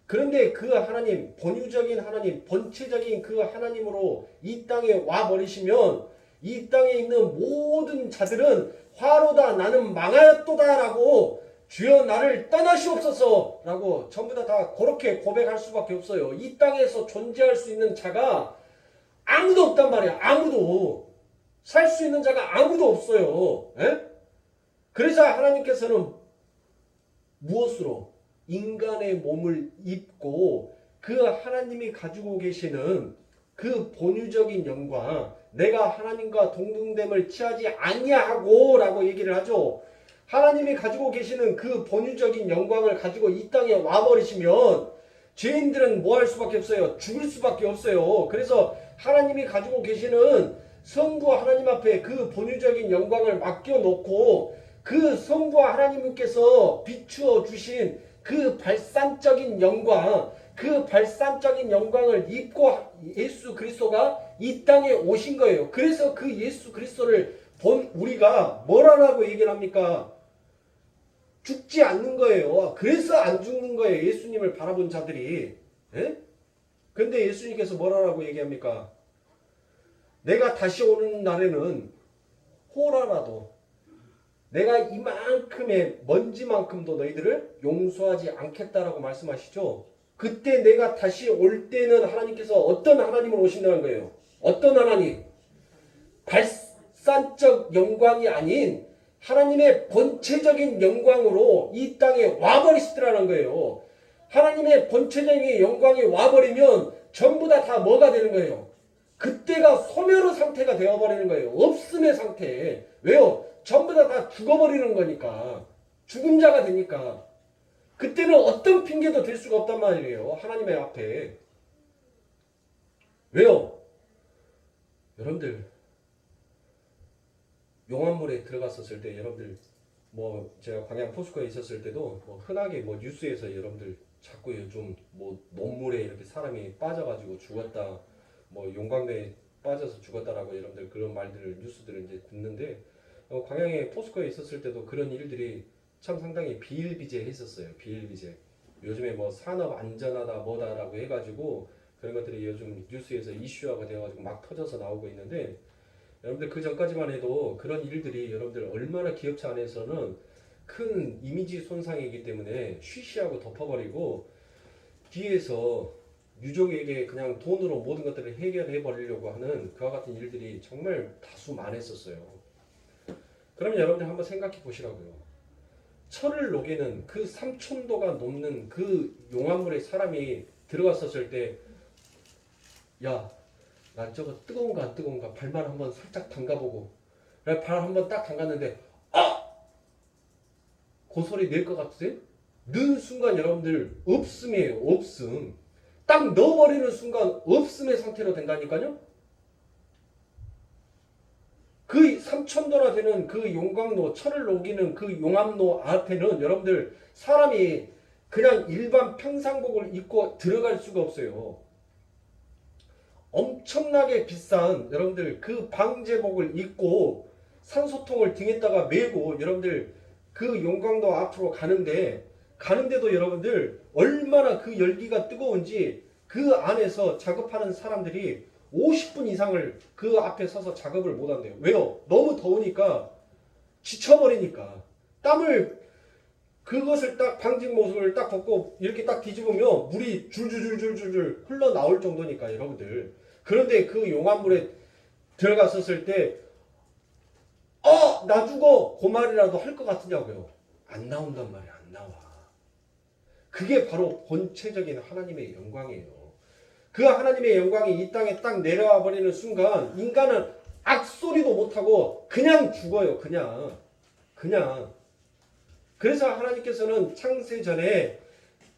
그런데 그 하나님, 본유적인 하나님, 본체적인 그 하나님으로 이 땅에 와버리시면 이 땅에 있는 모든 자들은 화로다 나는 망하였도다 라고 주여 나를 떠나시옵소서 라고 전부 다 그렇게 고백할 수밖에 없어요. 이 땅에서 존재할 수 있는 자가 아무도 없단 말이야. 아무도. 살 수 있는 자가 아무도 없어요. 에? 그래서 하나님께서는 무엇으로? 인간의 몸을 입고 그 하나님이 가지고 계시는 그 본유적인 영광, 내가 하나님과 동등됨을 취하지 아니하고 라고 얘기를 하죠. 하나님이 가지고 계시는 그 본유적인 영광을 가지고 이 땅에 와버리시면 죄인들은 뭐 할 수밖에 없어요? 죽을 수밖에 없어요. 그래서 하나님이 가지고 계시는 성부 하나님 앞에 그 본유적인 영광을 맡겨놓고 그 성부와 하나님께서 비추어 주신 그 발산적인 영광, 그 발산적인 영광을 입고 예수 그리스도가 이 땅에 오신 거예요. 그래서 그 예수 그리스도를 본 우리가 뭐라고 얘기를 합니까? 죽지 않는 거예요. 그래서 안 죽는 거예요. 예수님을 바라본 자들이. 예? 근데 예수님께서 뭐라고 얘기합니까? 내가 다시 오는 날에는 호라라도 내가 이만큼의 먼지만큼도 너희들을 용서하지 않겠다라고 말씀하시죠. 그때 내가 다시 올 때는 하나님께서 어떤 하나님으로 오신다는 거예요. 어떤 하나님? 발산적 영광이 아닌 하나님의 본체적인 영광으로 이 땅에 와버리시더라는 거예요. 하나님의 본체적인 영광이 와버리면 전부 다 뭐가 되는 거예요? 그때가 소멸의 상태가 되어버리는 거예요. 없음의 상태. 왜요? 전부 다 죽어버리는 거니까. 죽은 자가 되니까. 그때는 어떤 핑계도 될 수가 없단 말이에요. 하나님의 앞에. 왜요? 여러분들 용암물에 들어갔었을 때 여러분들 뭐 제가 광양 포스코에 있었을 때도 뭐 흔하게 뭐 뉴스에서 여러분들 자꾸 요즘 뭐 논물에 이렇게 사람이 빠져가지고 죽었다 뭐 용광로에 빠져서 죽었다라고 여러분들 그런 말들을 뉴스들을 이제 듣는데 광양에 포스코에 있었을 때도 그런 일들이 참 상당히 비일비재했었어요. 비일비재. 요즘에 뭐 산업 안전하다 뭐다라고 해가지고 그런 것들이 요즘 뉴스에서 이슈화가 되어가지고 막 터져서 나오고 있는데 여러분들 그 전까지만 해도 그런 일들이 여러분들 얼마나 기업체 안에서는 큰 이미지 손상이기 때문에 쉬쉬하고 덮어버리고 뒤에서 유족에게 그냥 돈으로 모든 것들을 해결해 버리려고 하는 그와 같은 일들이 정말 다수 많았었어요. 그러면 여러분들 한번 생각해 보시라고요. 철을 녹이는 그 3,000도가 넘는 그 용암물에 사람이 들어갔었을 때 야, 난 저거 뜨거운가 안 뜨거운가 발만 한번 살짝 담가보고 발 한번 딱 담갔는데 그 소리 낼 것 같으세요? 넣은 순간 여러분들 없음이에요. 없음. 딱 넣어버리는 순간 없음의 상태로 된다니까요. 그 3,000도나 되는 그 용광로, 철을 녹이는 그 용암로 앞에는 여러분들 사람이 그냥 일반 평상복을 입고 들어갈 수가 없어요. 엄청나게 비싼 여러분들 그 방제복을 입고 산소통을 등에다가 메고 여러분들 그 용광로 앞으로 가는데도 여러분들 얼마나 그 열기가 뜨거운지 그 안에서 작업하는 사람들이 50분 이상을 그 앞에 서서 작업을 못 한대요. 왜요? 너무 더우니까 지쳐버리니까 땀을 그것을 딱 방직 모습을 딱 벗고 이렇게 딱 뒤집으면 물이 줄줄줄줄줄 흘러나올 정도니까 여러분들. 그런데 그 용암물에 들어갔었을 때 나 죽어! 그 말이라도 할 것 같으냐고요. 안 나온단 말이야. 안 나와. 그게 바로 본체적인 하나님의 영광이에요. 그 하나님의 영광이 이 땅에 딱 내려와 버리는 순간 인간은 악소리도 못하고 그냥 죽어요. 그냥. 그래서 하나님께서는 창세 전에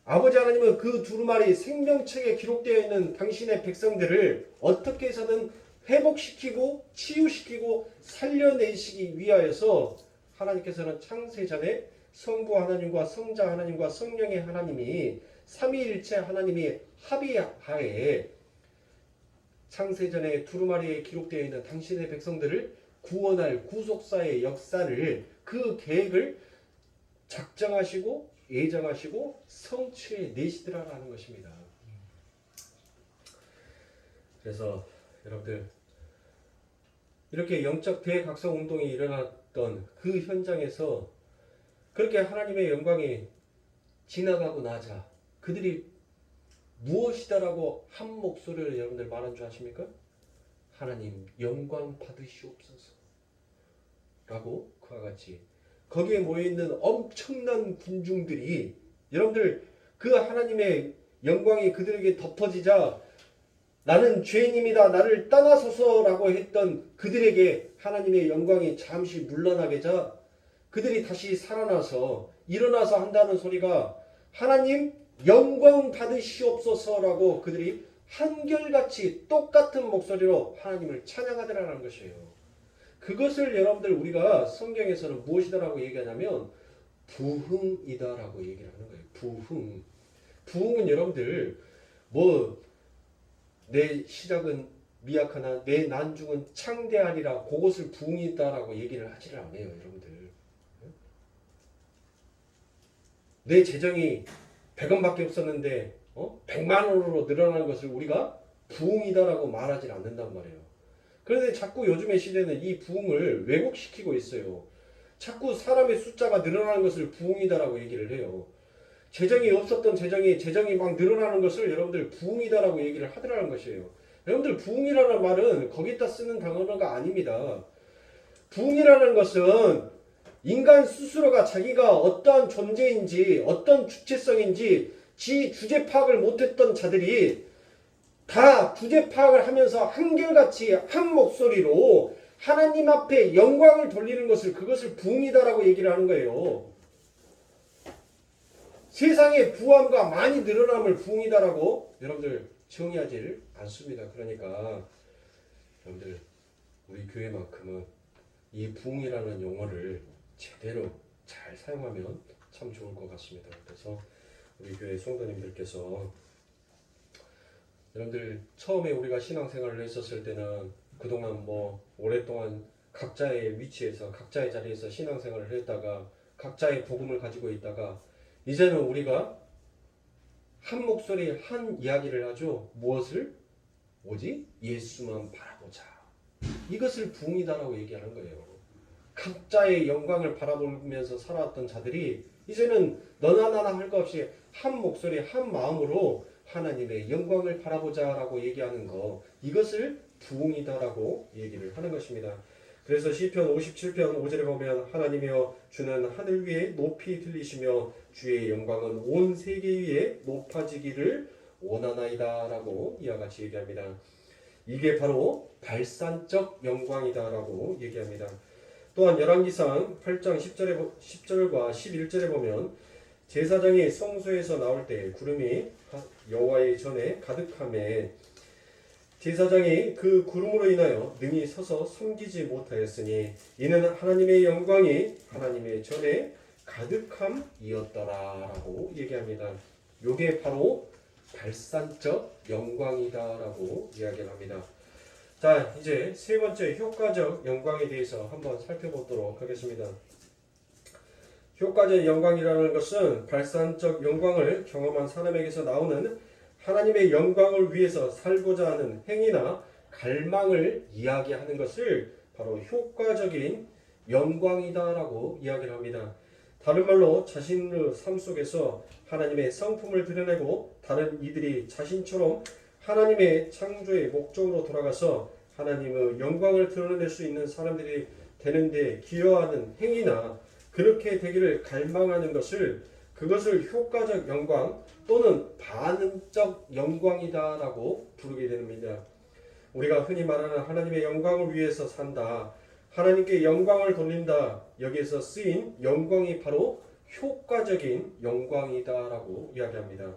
아버지 하나님은 그 두루마리 생명책에 기록되어 있는 당신의 백성들을 어떻게 해서든 회복시키고 치유시키고 살려내시기 위하여서 하나님께서는 창세 전에 성부 하나님과 성자 하나님과 성령의 하나님이 삼위일체 하나님이 합의하에 창세전에 두루마리에 기록되어 있는 당신의 백성들을 구원할 구속사의 역사를 그 계획을 작정하시고 예정하시고 성취해 내시더라라는 것입니다. 그래서 여러분들 이렇게 영적 대각성 운동이 일어났던 그 현장에서 그렇게 하나님의 영광이 지나가고 나자 그들이 무엇이다라고 한 목소리를 여러분들 말한 줄 아십니까? 하나님 영광 받으시옵소서 라고 그와 같이 거기에 모여있는 엄청난 군중들이 여러분들 그 하나님의 영광이 그들에게 덮어지자 나는 죄인입니다. 나를 떠나소서라고 했던 그들에게 하나님의 영광이 잠시 물러나게자 그들이 다시 살아나서 일어나서 한다는 소리가 하나님 영광 받으시옵소서라고 그들이 한결같이 똑같은 목소리로 하나님을 찬양하더라는 것이에요. 그것을 여러분들 우리가 성경에서는 무엇이다라고 얘기하냐면 부흥이다라고 얘기를 하는 거예요. 부흥. 부흥은 여러분들 내 시작은 미약하나 내 난중은 창대하리라 그것을 부흥이다라고 얘기를 하지를 않아요. 여러분들. 내 재정이 100원밖에 없었는데 100만 원으로 늘어나는 것을 우리가 부흥이다라고 말하지 않는단 말이에요. 그런데 자꾸 요즘의 시대는 이 부흥을 왜곡시키고 있어요. 자꾸 사람의 숫자가 늘어나는 것을 부흥이다라고 얘기를 해요. 재정이 없었던 재정이 막 늘어나는 것을 여러분들 부흥이다라고 얘기를 하더라는 것이에요. 여러분들 부흥이라는 말은 거기다 쓰는 단어가 아닙니다. 부흥이라는 것은 인간 스스로가 자기가 어떠한 존재인지 어떤 주체성인지 지 주제 파악을 못했던 자들이 다 주제 파악을 하면서 한결같이 한 목소리로 하나님 앞에 영광을 돌리는 것을 그것을 부흥이다라고 얘기를 하는 거예요. 세상의 부함과 많이 늘어남을 부흥이다라고 여러분들 정의하지 않습니다. 그러니까 여러분들 우리 교회만큼은 이 부흥이라는 용어를 제대로 잘 사용하면 참 좋을 것 같습니다. 그래서 우리 교회 성도님들께서 여러분들 처음에 우리가 신앙생활을 했었을 때는 그동안 오랫동안 각자의 위치에서 각자의 자리에서 신앙생활을 했다가 각자의 복음을 가지고 있다가 이제는 우리가 한 목소리 한 이야기를 하죠. 무엇을? 예수만 바라보자. 이것을 부흥이다라고 얘기하는 거예요. 각자의 영광을 바라보면서 살아왔던 자들이 이제는 너나 나나 할 것 없이 한 목소리 한 마음으로 하나님의 영광을 바라보자라고 얘기하는 거 이것을 부흥이다라고 얘기를 하는 것입니다. 그래서 시편 57편 5절에 보면 하나님이여 주는 하늘 위에 높이 들리시며 주의 영광은 온 세계 위에 높아지기를 원하나이다 라고 이와 같이 얘기합니다. 이게 바로 발산적 영광이다 라고 얘기합니다. 또한 열왕기상 8장 10절과 11절에 보면 제사장이 성소에서 나올 때 구름이 여호와의 전에 가득함에 제사장이 그 구름으로 인하여 능히 서서 섬기지 못하였으니 이는 하나님의 영광이 하나님의 전에 가득함이었더라라고 얘기합니다. 이게 바로 발산적 영광이다라고 이야기를 합니다. 자, 이제 세 번째 효과적 영광에 대해서 한번 살펴보도록 하겠습니다. 효과적 영광이라는 것은 발산적 영광을 경험한 사람에게서 나오는 하나님의 영광을 위해서 살고자 하는 행위나 갈망을 이야기하는 것을 바로 효과적인 영광이다라고 이야기를 합니다. 다른 말로 자신의 삶 속에서 하나님의 성품을 드러내고 다른 이들이 자신처럼 하나님의 창조의 목적으로 돌아가서 하나님의 영광을 드러낼 수 있는 사람들이 되는데 기여하는 행위나 그렇게 되기를 갈망하는 그것을 효과적 영광 또는 반응적 영광이다라고 부르게 됩니다. 우리가 흔히 말하는 하나님의 영광을 위해서 산다, 하나님께 영광을 돌린다, 여기에서 쓰인 영광이 바로 효과적인 영광이다라고 이야기합니다.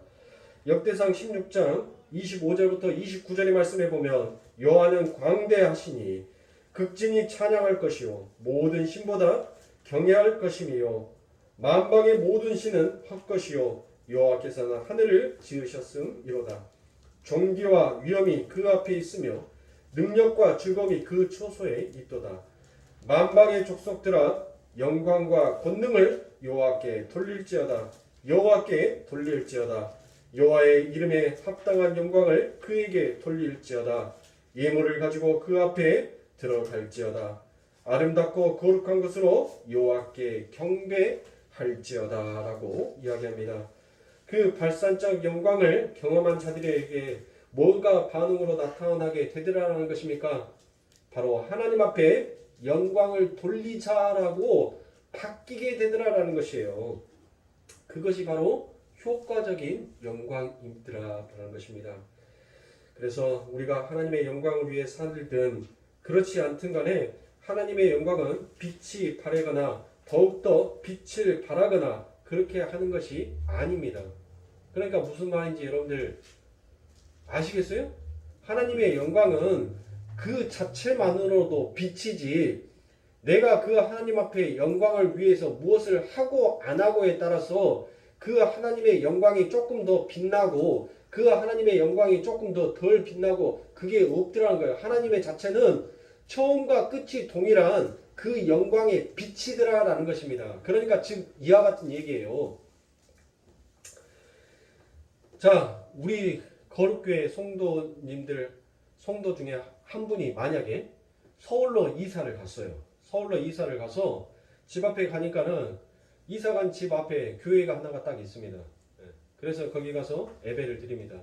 역대상 16장 25절부터 29절의 말씀에 보면 여호와는 광대하시니 극진히 찬양할 것이요 모든 신보다 경외할 것이며 만방의 모든 신은 헛것이요 여호와께서는 하늘을 지으셨음이로다. 존귀와 위엄이 그 앞에 있으며 능력과 즐거움이 그 초소에 있도다. 만방의 족속들아 영광과 권능을 여호와께 돌릴지어다. 여호와께 돌릴지어다. 여호와의 이름에 합당한 영광을 그에게 돌릴지어다. 예물을 가지고 그 앞에 들어갈지어다. 아름답고 거룩한 것으로 여호와께 경배할지어다라고 이야기합니다. 그 발산적 영광을 경험한 자들에게 뭐가 반응으로 나타나게 되더라는 것입니까? 바로 하나님 앞에 영광을 돌리자라고 바뀌게 되더라라는 것이에요. 그것이 바로 효과적인 영광이더라라는 것입니다. 그래서 우리가 하나님의 영광을 위해 살든 그렇지 않든 간에 하나님의 영광은 빛이 바래거나 더욱더 빛을 발하거나 그렇게 하는 것이 아닙니다. 그러니까 무슨 말인지 여러분들 아시겠어요? 하나님의 영광은 그 자체만으로도 빛이지 내가 그 하나님 앞에 영광을 위해서 무엇을 하고 안 하고에 따라서 그 하나님의 영광이 조금 더 빛나고 그 하나님의 영광이 조금 더 덜 빛나고 그게 없더라는 거예요. 하나님의 자체는 처음과 끝이 동일한 그 영광의 빛이더라라는 것입니다. 그러니까 지금 이와 같은 얘기예요. 자, 우리 거룩교회 성도 중에 한 분이 만약에 서울로 이사를 갔어요. 서울로 이사를 가서 집 앞에 가니까는 이사 간 집 앞에 교회가 하나가 딱 있습니다. 그래서 거기 가서 예배를 드립니다.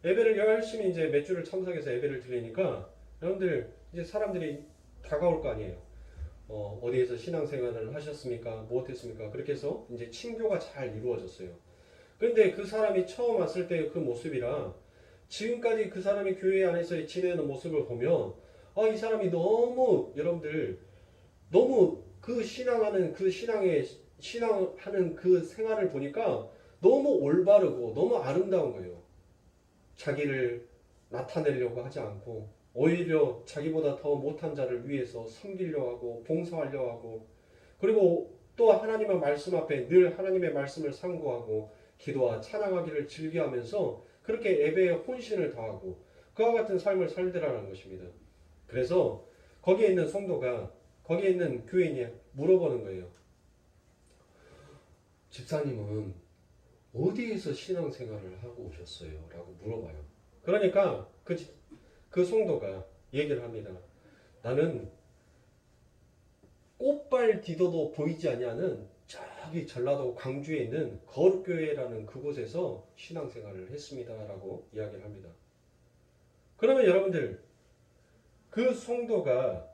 예배를 열심히 이제 몇 주를 참석해서 예배를 드리니까 여러분들 이제 사람들이 다가올 거 아니에요. 어디에서 신앙생활을 하셨습니까? 무엇했습니까? 그렇게 해서 이제 친교가 잘 이루어졌어요. 그런데 그 사람이 처음 왔을 때 그 모습이랑 지금까지 그 사람이 교회 안에서 지내는 모습을 보면 이 사람이 너무 여러분들 너무 그 신앙하는 그 생활을 보니까 너무 올바르고 너무 아름다운 거예요. 자기를 나타내려고 하지 않고 오히려 자기보다 더 못한 자를 위해서 섬기려 하고 봉사하려 하고 그리고 또 하나님의 말씀 앞에 늘 하나님의 말씀을 상고하고 기도와 찬양하기를 즐겨하면서 그렇게 예배에 혼신을 다하고 그와 같은 삶을 살더라는 것입니다. 그래서 거기에 있는 성도가 거기에 있는 교인이 물어보는 거예요. 집사님은 어디에서 신앙생활을 하고 오셨어요? 라고 물어봐요. 그러니까 그 성도가 얘기를 합니다. 나는 꽃발 디도도 보이지 아니하는 저기 전라도 광주에 있는 거룩교회라는 그곳에서 신앙생활을 했습니다. 라고 이야기를 합니다. 그러면 여러분들 그 성도가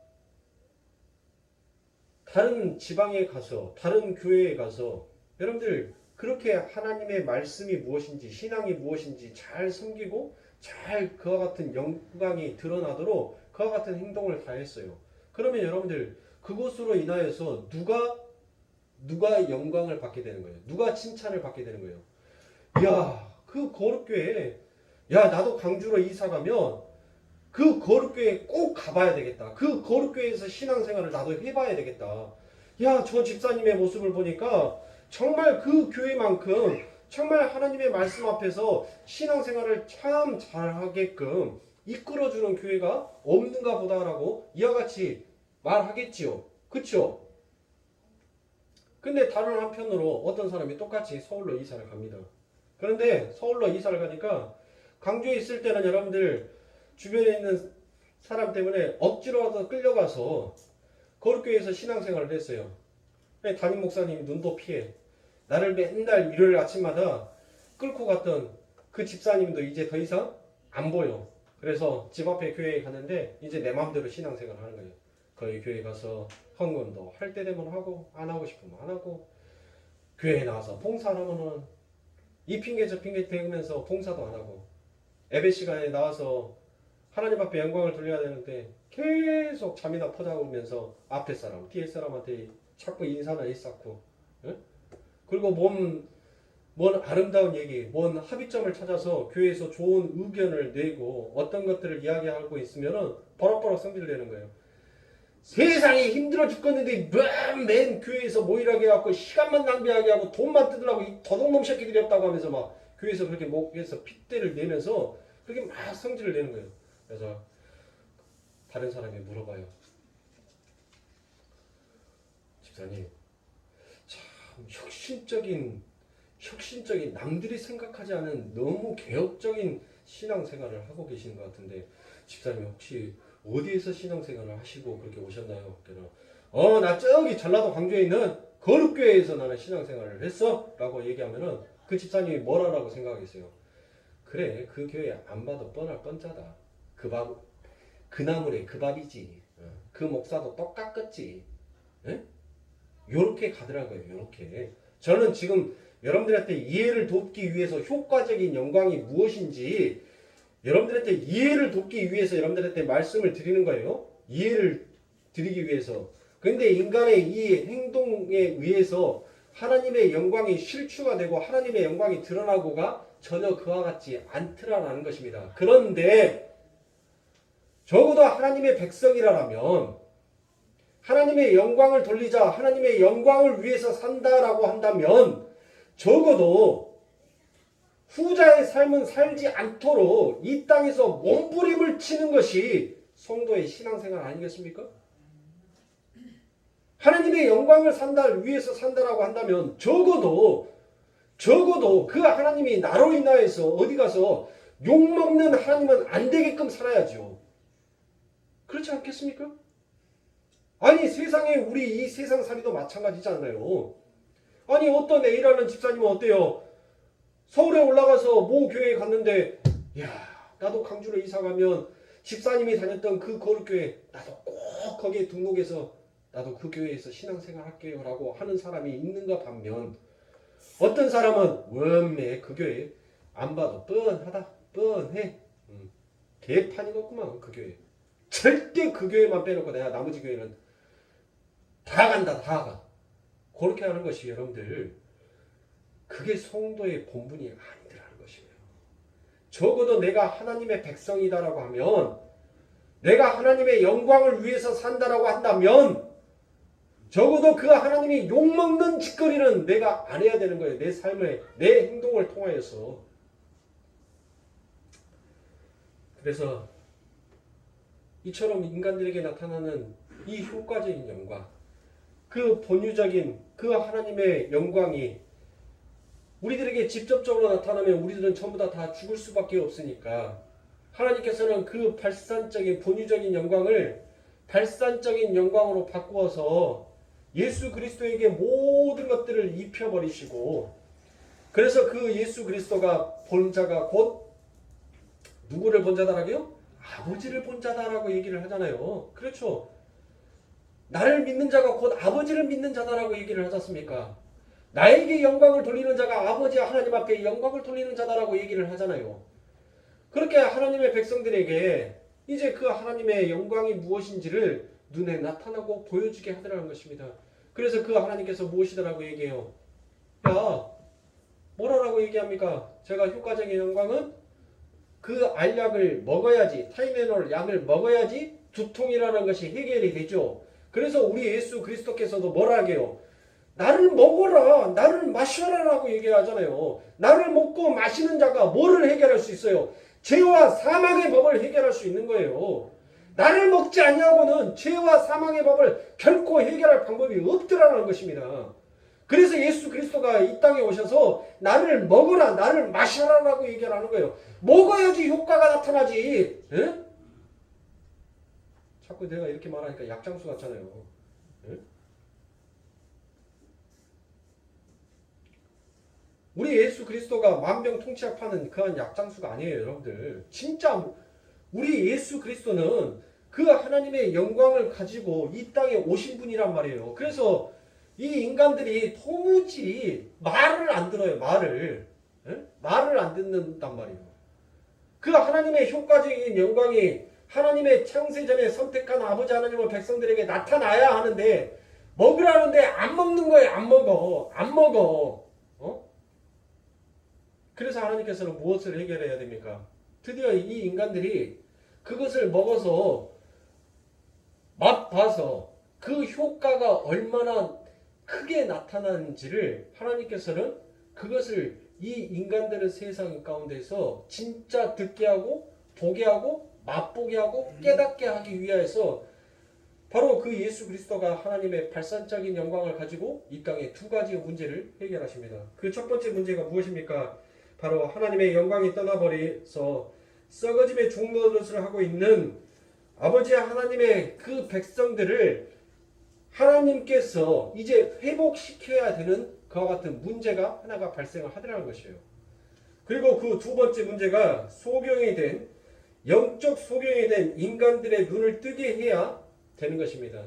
다른 지방에 가서 다른 교회에 가서 여러분들 그렇게 하나님의 말씀이 무엇인지 신앙이 무엇인지 잘 섬기고 잘 그와 같은 영광이 드러나도록 그와 같은 행동을 다 했어요. 그러면 여러분들 그것으로 인하여서 누가 영광을 받게 되는 거예요? 누가 칭찬을 받게 되는 거예요? 야, 그 거룩교회 나도 광주로 이사 가면 그 거룩교회 꼭 가봐야 되겠다. 그 거룩교회에서 신앙생활을 나도 해봐야 되겠다. 야, 저 집사님의 모습을 보니까 정말 그 교회만큼 정말 하나님의 말씀 앞에서 신앙생활을 참 잘하게끔 이끌어주는 교회가 없는가 보다라고 이와 같이 말하겠지요. 그렇죠? 근데 다른 한편으로 어떤 사람이 똑같이 서울로 이사를 갑니다. 그런데 서울로 이사를 가니까 광주에 있을 때는 여러분들 주변에 있는 사람 때문에 억지로라도 끌려가서 거룩교회에서 신앙생활을 했어요. 담임 목사님이 눈도 피해 나를 맨날 일요일 아침마다 끌고 갔던 그 집사님도 이제 더 이상 안 보여. 그래서 집 앞에 교회에 가는데 이제 내 마음대로 신앙생활을 하는 거예요. 거기 교회 가서 헌금도 할 때 되면 하고 안 하고 싶으면 안 하고 교회에 나와서 봉사하면은 이 핑계 저 핑계 대면서 봉사도 안 하고 예배 시간에 나와서 하나님 앞에 영광을 돌려야 되는데 계속 잠이나 퍼자오면서 앞에 사람 뒤에 사람한테 자꾸 인사나 일쌓고 응? 그리고 뭔 아름다운 얘기, 뭔 합의점을 찾아서 교회에서 좋은 의견을 내고 어떤 것들을 이야기하고 있으면은 버럭버럭 성질을 내는 거예요. 세상이 힘들어 죽겠는데 맨 교회에서 모이라게 해갖고 시간만 낭비하게 하고 돈만 뜯으려고 이 도둑놈 새끼들이 없다고 하면서 막 교회에서 그렇게 목에서 핏대를 내면서 그렇게 막 성질을 내는 거예요. 그래서 다른 사람이 물어봐요. 집사님, 참 혁신적인 남들이 생각하지 않은 너무 개혁적인 신앙생활을 하고 계시는 것 같은데 집사님 혹시 어디에서 신앙생활을 하시고 그렇게 오셨나요? 그래서 나 저기 전라도 광주에 있는 거룩교회에서 나는 신앙생활을 했어 라고 얘기하면은 그 집사님이 뭐라고 생각하겠어요? 그래, 그 교회 안 봐도 뻔할 뻔짜다. 그 나물에 그 밥이지. 그 목사도 똑같겠지. 예? 요렇게 가더라고요. 요렇게. 저는 지금 여러분들한테 이해를 돕기 위해서 효과적인 영광이 무엇인지 여러분들한테 이해를 돕기 위해서 여러분들한테 말씀을 드리는 거예요. 이해를 드리기 위해서. 그런데 인간의 이 행동에 의해서 하나님의 영광이 실추가 되고 하나님의 영광이 드러나고가 전혀 그와 같지 않더라라는 것입니다. 그런데 적어도 하나님의 백성이라면 하나님의 영광을 돌리자, 하나님의 영광을 위해서 산다라고 한다면 적어도 후자의 삶은 살지 않도록 이 땅에서 몸부림을 치는 것이 성도의 신앙생활 아니겠습니까? 하나님의 영광을 위해서 산다라고 한다면 적어도 그 하나님이 나로 인하여서 어디 가서 욕먹는 하나님은 안 되게끔 살아야죠. 그렇지 않겠습니까? 아니 세상에 우리 이 세상살이도 마찬가지잖아요. 아니 어떤 A라는 집사님은 어때요? 서울에 올라가서 모 교회에 갔는데 야 나도 강주로 이사가면 집사님이 다녔던 그 거룩교회 나도 꼭 거기에 등록해서 나도 그 교회에서 신앙생활 할게요 라고 하는 사람이 있는가 반면 어떤 사람은 원래 그 교회 안 봐도 뻔해 개판이겠구만 그 교회 절대 그 교회만 빼놓고 내가 나머지 교회는 다 간다 다 가 그렇게 하는 것이 여러분들 그게 성도의 본분이 아니더라는 것이에요. 적어도 내가 하나님의 백성이다라고 하면 내가 하나님의 영광을 위해서 산다라고 한다면 적어도 그 하나님이 욕먹는 짓거리는 내가 안 해야 되는 거예요. 내 삶에 내 행동을 통하여서. 그래서 이처럼 인간들에게 나타나는 이 효과적인 영광 그 본유적인 그 하나님의 영광이 우리들에게 직접적으로 나타나면 우리들은 전부 다 죽을 수밖에 없으니까 하나님께서는 그 발산적인 본유적인 영광을 발산적인 영광으로 바꾸어서 예수 그리스도에게 모든 것들을 입혀버리시고 그래서 그 예수 그리스도가 본 자가 곧 누구를 본 자다라고요? 아버지를 본 자다라고 얘기를 하잖아요. 그렇죠. 나를 믿는 자가 곧 아버지를 믿는 자다라고 얘기를 하지 않습니까? 나에게 영광을 돌리는 자가 아버지 하나님 앞에 영광을 돌리는 자다라고 얘기를 하잖아요. 그렇게 하나님의 백성들에게 이제 그 하나님의 영광이 무엇인지를 눈에 나타나고 보여주게 하더라는 것입니다. 그래서 그 하나님께서 무엇이더라고 얘기해요. 야 뭐라고 얘기합니까? 제가 효과적인 영광은 그 알약을 먹어야지 타이레놀 약을 먹어야지 두통이라는 것이 해결이 되죠. 그래서 우리 예수 그리스도께서도 뭐라 하게요? 나를 먹어라, 나를 마셔라라고 얘기하잖아요. 나를 먹고 마시는 자가 뭐를 해결할 수 있어요? 죄와 사망의 법을 해결할 수 있는 거예요. 나를 먹지 아니하고는 죄와 사망의 법을 결코 해결할 방법이 없더라는 것입니다. 그래서 예수 그리스도가 이 땅에 오셔서 나를 먹어라, 나를 마셔라라고 얘기하는 거예요. 먹어야지 효과가 나타나지. 에? 자꾸 내가 이렇게 말하니까 약장수 같잖아요. 에? 우리 예수 그리스도가 만병통치약 파는 그한 약장수가 아니에요, 여러분들. 진짜 우리 예수 그리스도는 그 하나님의 영광을 가지고 이 땅에 오신 분이란 말이에요. 그래서 이 인간들이 도무지 말을 안 들어요, 말을. 에? 말을 안 듣는단 말이에요. 그 하나님의 효과적인 영광이 하나님의 창세전에 선택한 아버지 하나님의 백성들에게 나타나야 하는데 먹으라는데 안 먹는 거예요. 안 먹어. 안 먹어. 그래서 하나님께서는 무엇을 해결해야 됩니까? 드디어 이 인간들이 그것을 먹어서 맛봐서 그 효과가 얼마나 크게 나타나는지를 하나님께서는 그것을 이 인간들의 세상 가운데서 진짜 듣게 하고 보게 하고 맛보게 하고 깨닫게 하기 위하여서 바로 그 예수 그리스도가 하나님의 발산적인 영광을 가지고 이 땅에 두 가지의 문제를 해결하십니다. 그 첫 번째 문제가 무엇입니까? 바로 하나님의 영광이 떠나버려서 썩어짐의 종노릇을 하고 있는 아버지 하나님의 그 백성들을 하나님께서 이제 회복시켜야 되는 그와 같은 문제가 하나가 발생을 하더라는 것이에요. 그리고 그 두 번째 문제가 소경이 된 영적 소경이 된 인간들의 눈을 뜨게 해야 되는 것입니다.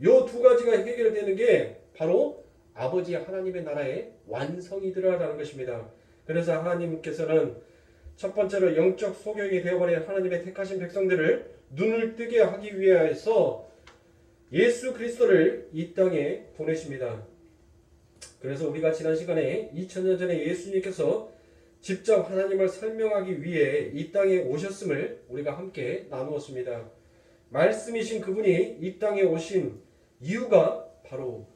요 두 가지가 해결되는 게 바로 아버지 하나님의 나라의 완성이더라라는 것입니다. 그래서 하나님께서는 첫 번째로 영적 소경이 되어버린 하나님의 택하신 백성들을 눈을 뜨게 하기 위해서 예수 그리스도를 이 땅에 보내십니다. 그래서 우리가 지난 시간에 2000년 전에 예수님께서 직접 하나님을 설명하기 위해 이 땅에 오셨음을 우리가 함께 나누었습니다. 말씀이신 그분이 이 땅에 오신 이유가 바로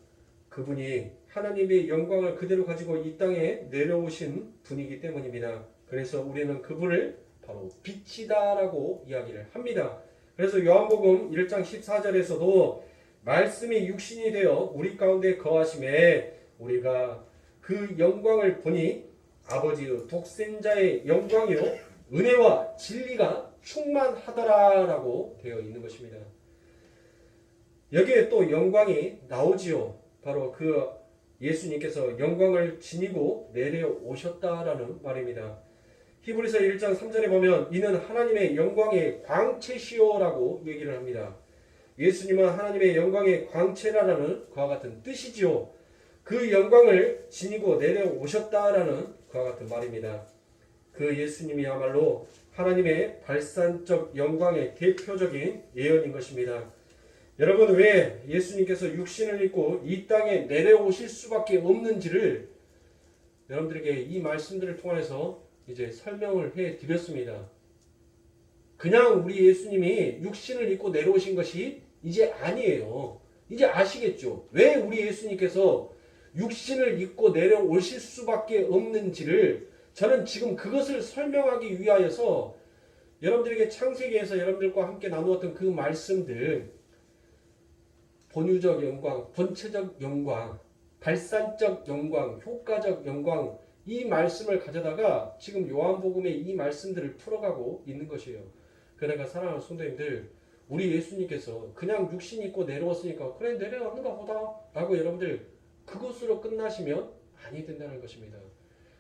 그분이 하나님의 영광을 그대로 가지고 이 땅에 내려오신 분이기 때문입니다. 그래서 우리는 그분을 바로 빛이다라고 이야기를 합니다. 그래서 요한복음 1장 14절에서도 말씀이 육신이 되어 우리 가운데 거하심에 우리가 그 영광을 보니 아버지의 독생자의 영광이요 은혜와 진리가 충만하더라라고 되어 있는 것입니다. 여기에 또 영광이 나오지요. 바로 그 예수님께서 영광을 지니고 내려오셨다라는 말입니다. 히브리서 1장 3절에 보면 이는 하나님의 영광의 광채시오라고 얘기를 합니다. 예수님은 하나님의 영광의 광채라는 그와 같은 뜻이지요. 그 영광을 지니고 내려오셨다라는 그와 같은 말입니다. 그 예수님이야말로 하나님의 발산적 영광의 대표적인 예언인 것입니다. 여러분, 왜 예수님께서 육신을 입고 이 땅에 내려오실 수밖에 없는지를 여러분들에게 이 말씀들을 통해서 이제 설명을 해 드렸습니다. 그냥 우리 예수님이 육신을 입고 내려오신 것이 이제 아니에요. 이제 아시겠죠? 왜 우리 예수님께서 육신을 입고 내려오실 수밖에 없는지를 저는 지금 그것을 설명하기 위하여서 여러분들에게 창세기에서 여러분들과 함께 나누었던 그 말씀들, 본유적 영광, 본체적 영광, 발산적 영광, 효과적 영광, 이 말씀을 가져다가 지금 요한복음의 이 말씀들을 풀어가고 있는 것이에요. 그러니까 사랑하는 성도님들, 우리 예수님께서 그냥 육신 입고 내려왔으니까 그래 내려왔는가 보다 라고 여러분들 그것으로 끝나시면 아니 된다는 것입니다.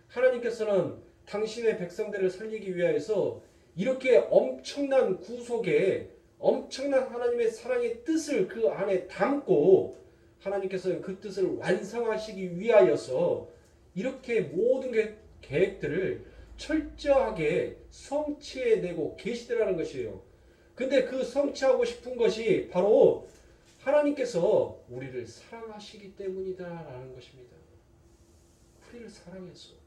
하나님께서는 당신의 백성들을 살리기 위하여서 이렇게 엄청난 구속에 엄청난 하나님의 사랑의 뜻을 그 안에 담고 하나님께서는 그 뜻을 완성하시기 위하여서 이렇게 모든 계획들을 철저하게 성취해내고 계시더라는 것이에요. 근데 그 성취하고 싶은 것이 바로 하나님께서 우리를 사랑하시기 때문이다라는 것입니다. 우리를 사랑해서.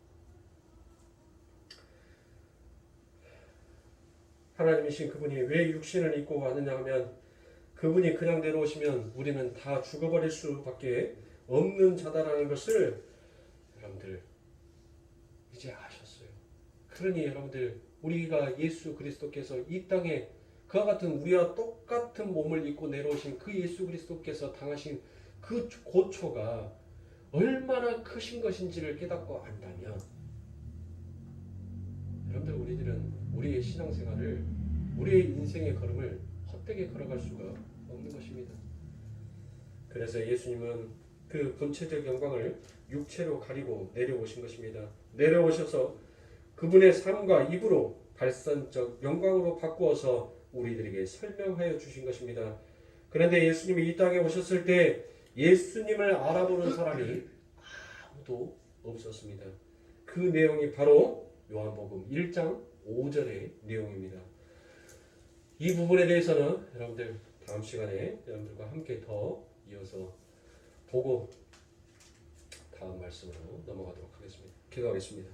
하나님이신 그분이 왜 육신을 입고 왔느냐 하면 그분이 그냥 내려오시면 우리는 다 죽어버릴 수밖에 없는 자다라는 것을 여러분들 이제 아셨어요. 그러니 여러분들 우리가 예수 그리스도께서 이 땅에 그와 같은 우리와 똑같은 몸을 입고 내려오신 그 예수 그리스도께서 당하신 그 고초가 얼마나 크신 것인지를 깨닫고 안다면 여러분들 우리들은 우리의 신앙생활을 우리의 인생의 걸음을 헛되게 걸어갈 수가 없는 것입니다. 그래서 예수님은 그 본체적 영광을 육체로 가리고 내려오신 것입니다. 내려오셔서 그분의 삶과 입으로 발산적 영광으로 바꾸어서 우리들에게 설명하여 주신 것입니다. 그런데 예수님이 이 땅에 오셨을 때 예수님을 알아보는 사람이 아무도 없었습니다. 그 내용이 바로 요한복음 1장 5절의 내용입니다. 이 부분에 대해서는 여러분들 다음 시간에 여러분들과 함께 더 이어서 보고 다음 말씀으로 넘어가도록 하겠습니다. 기도하겠습니다.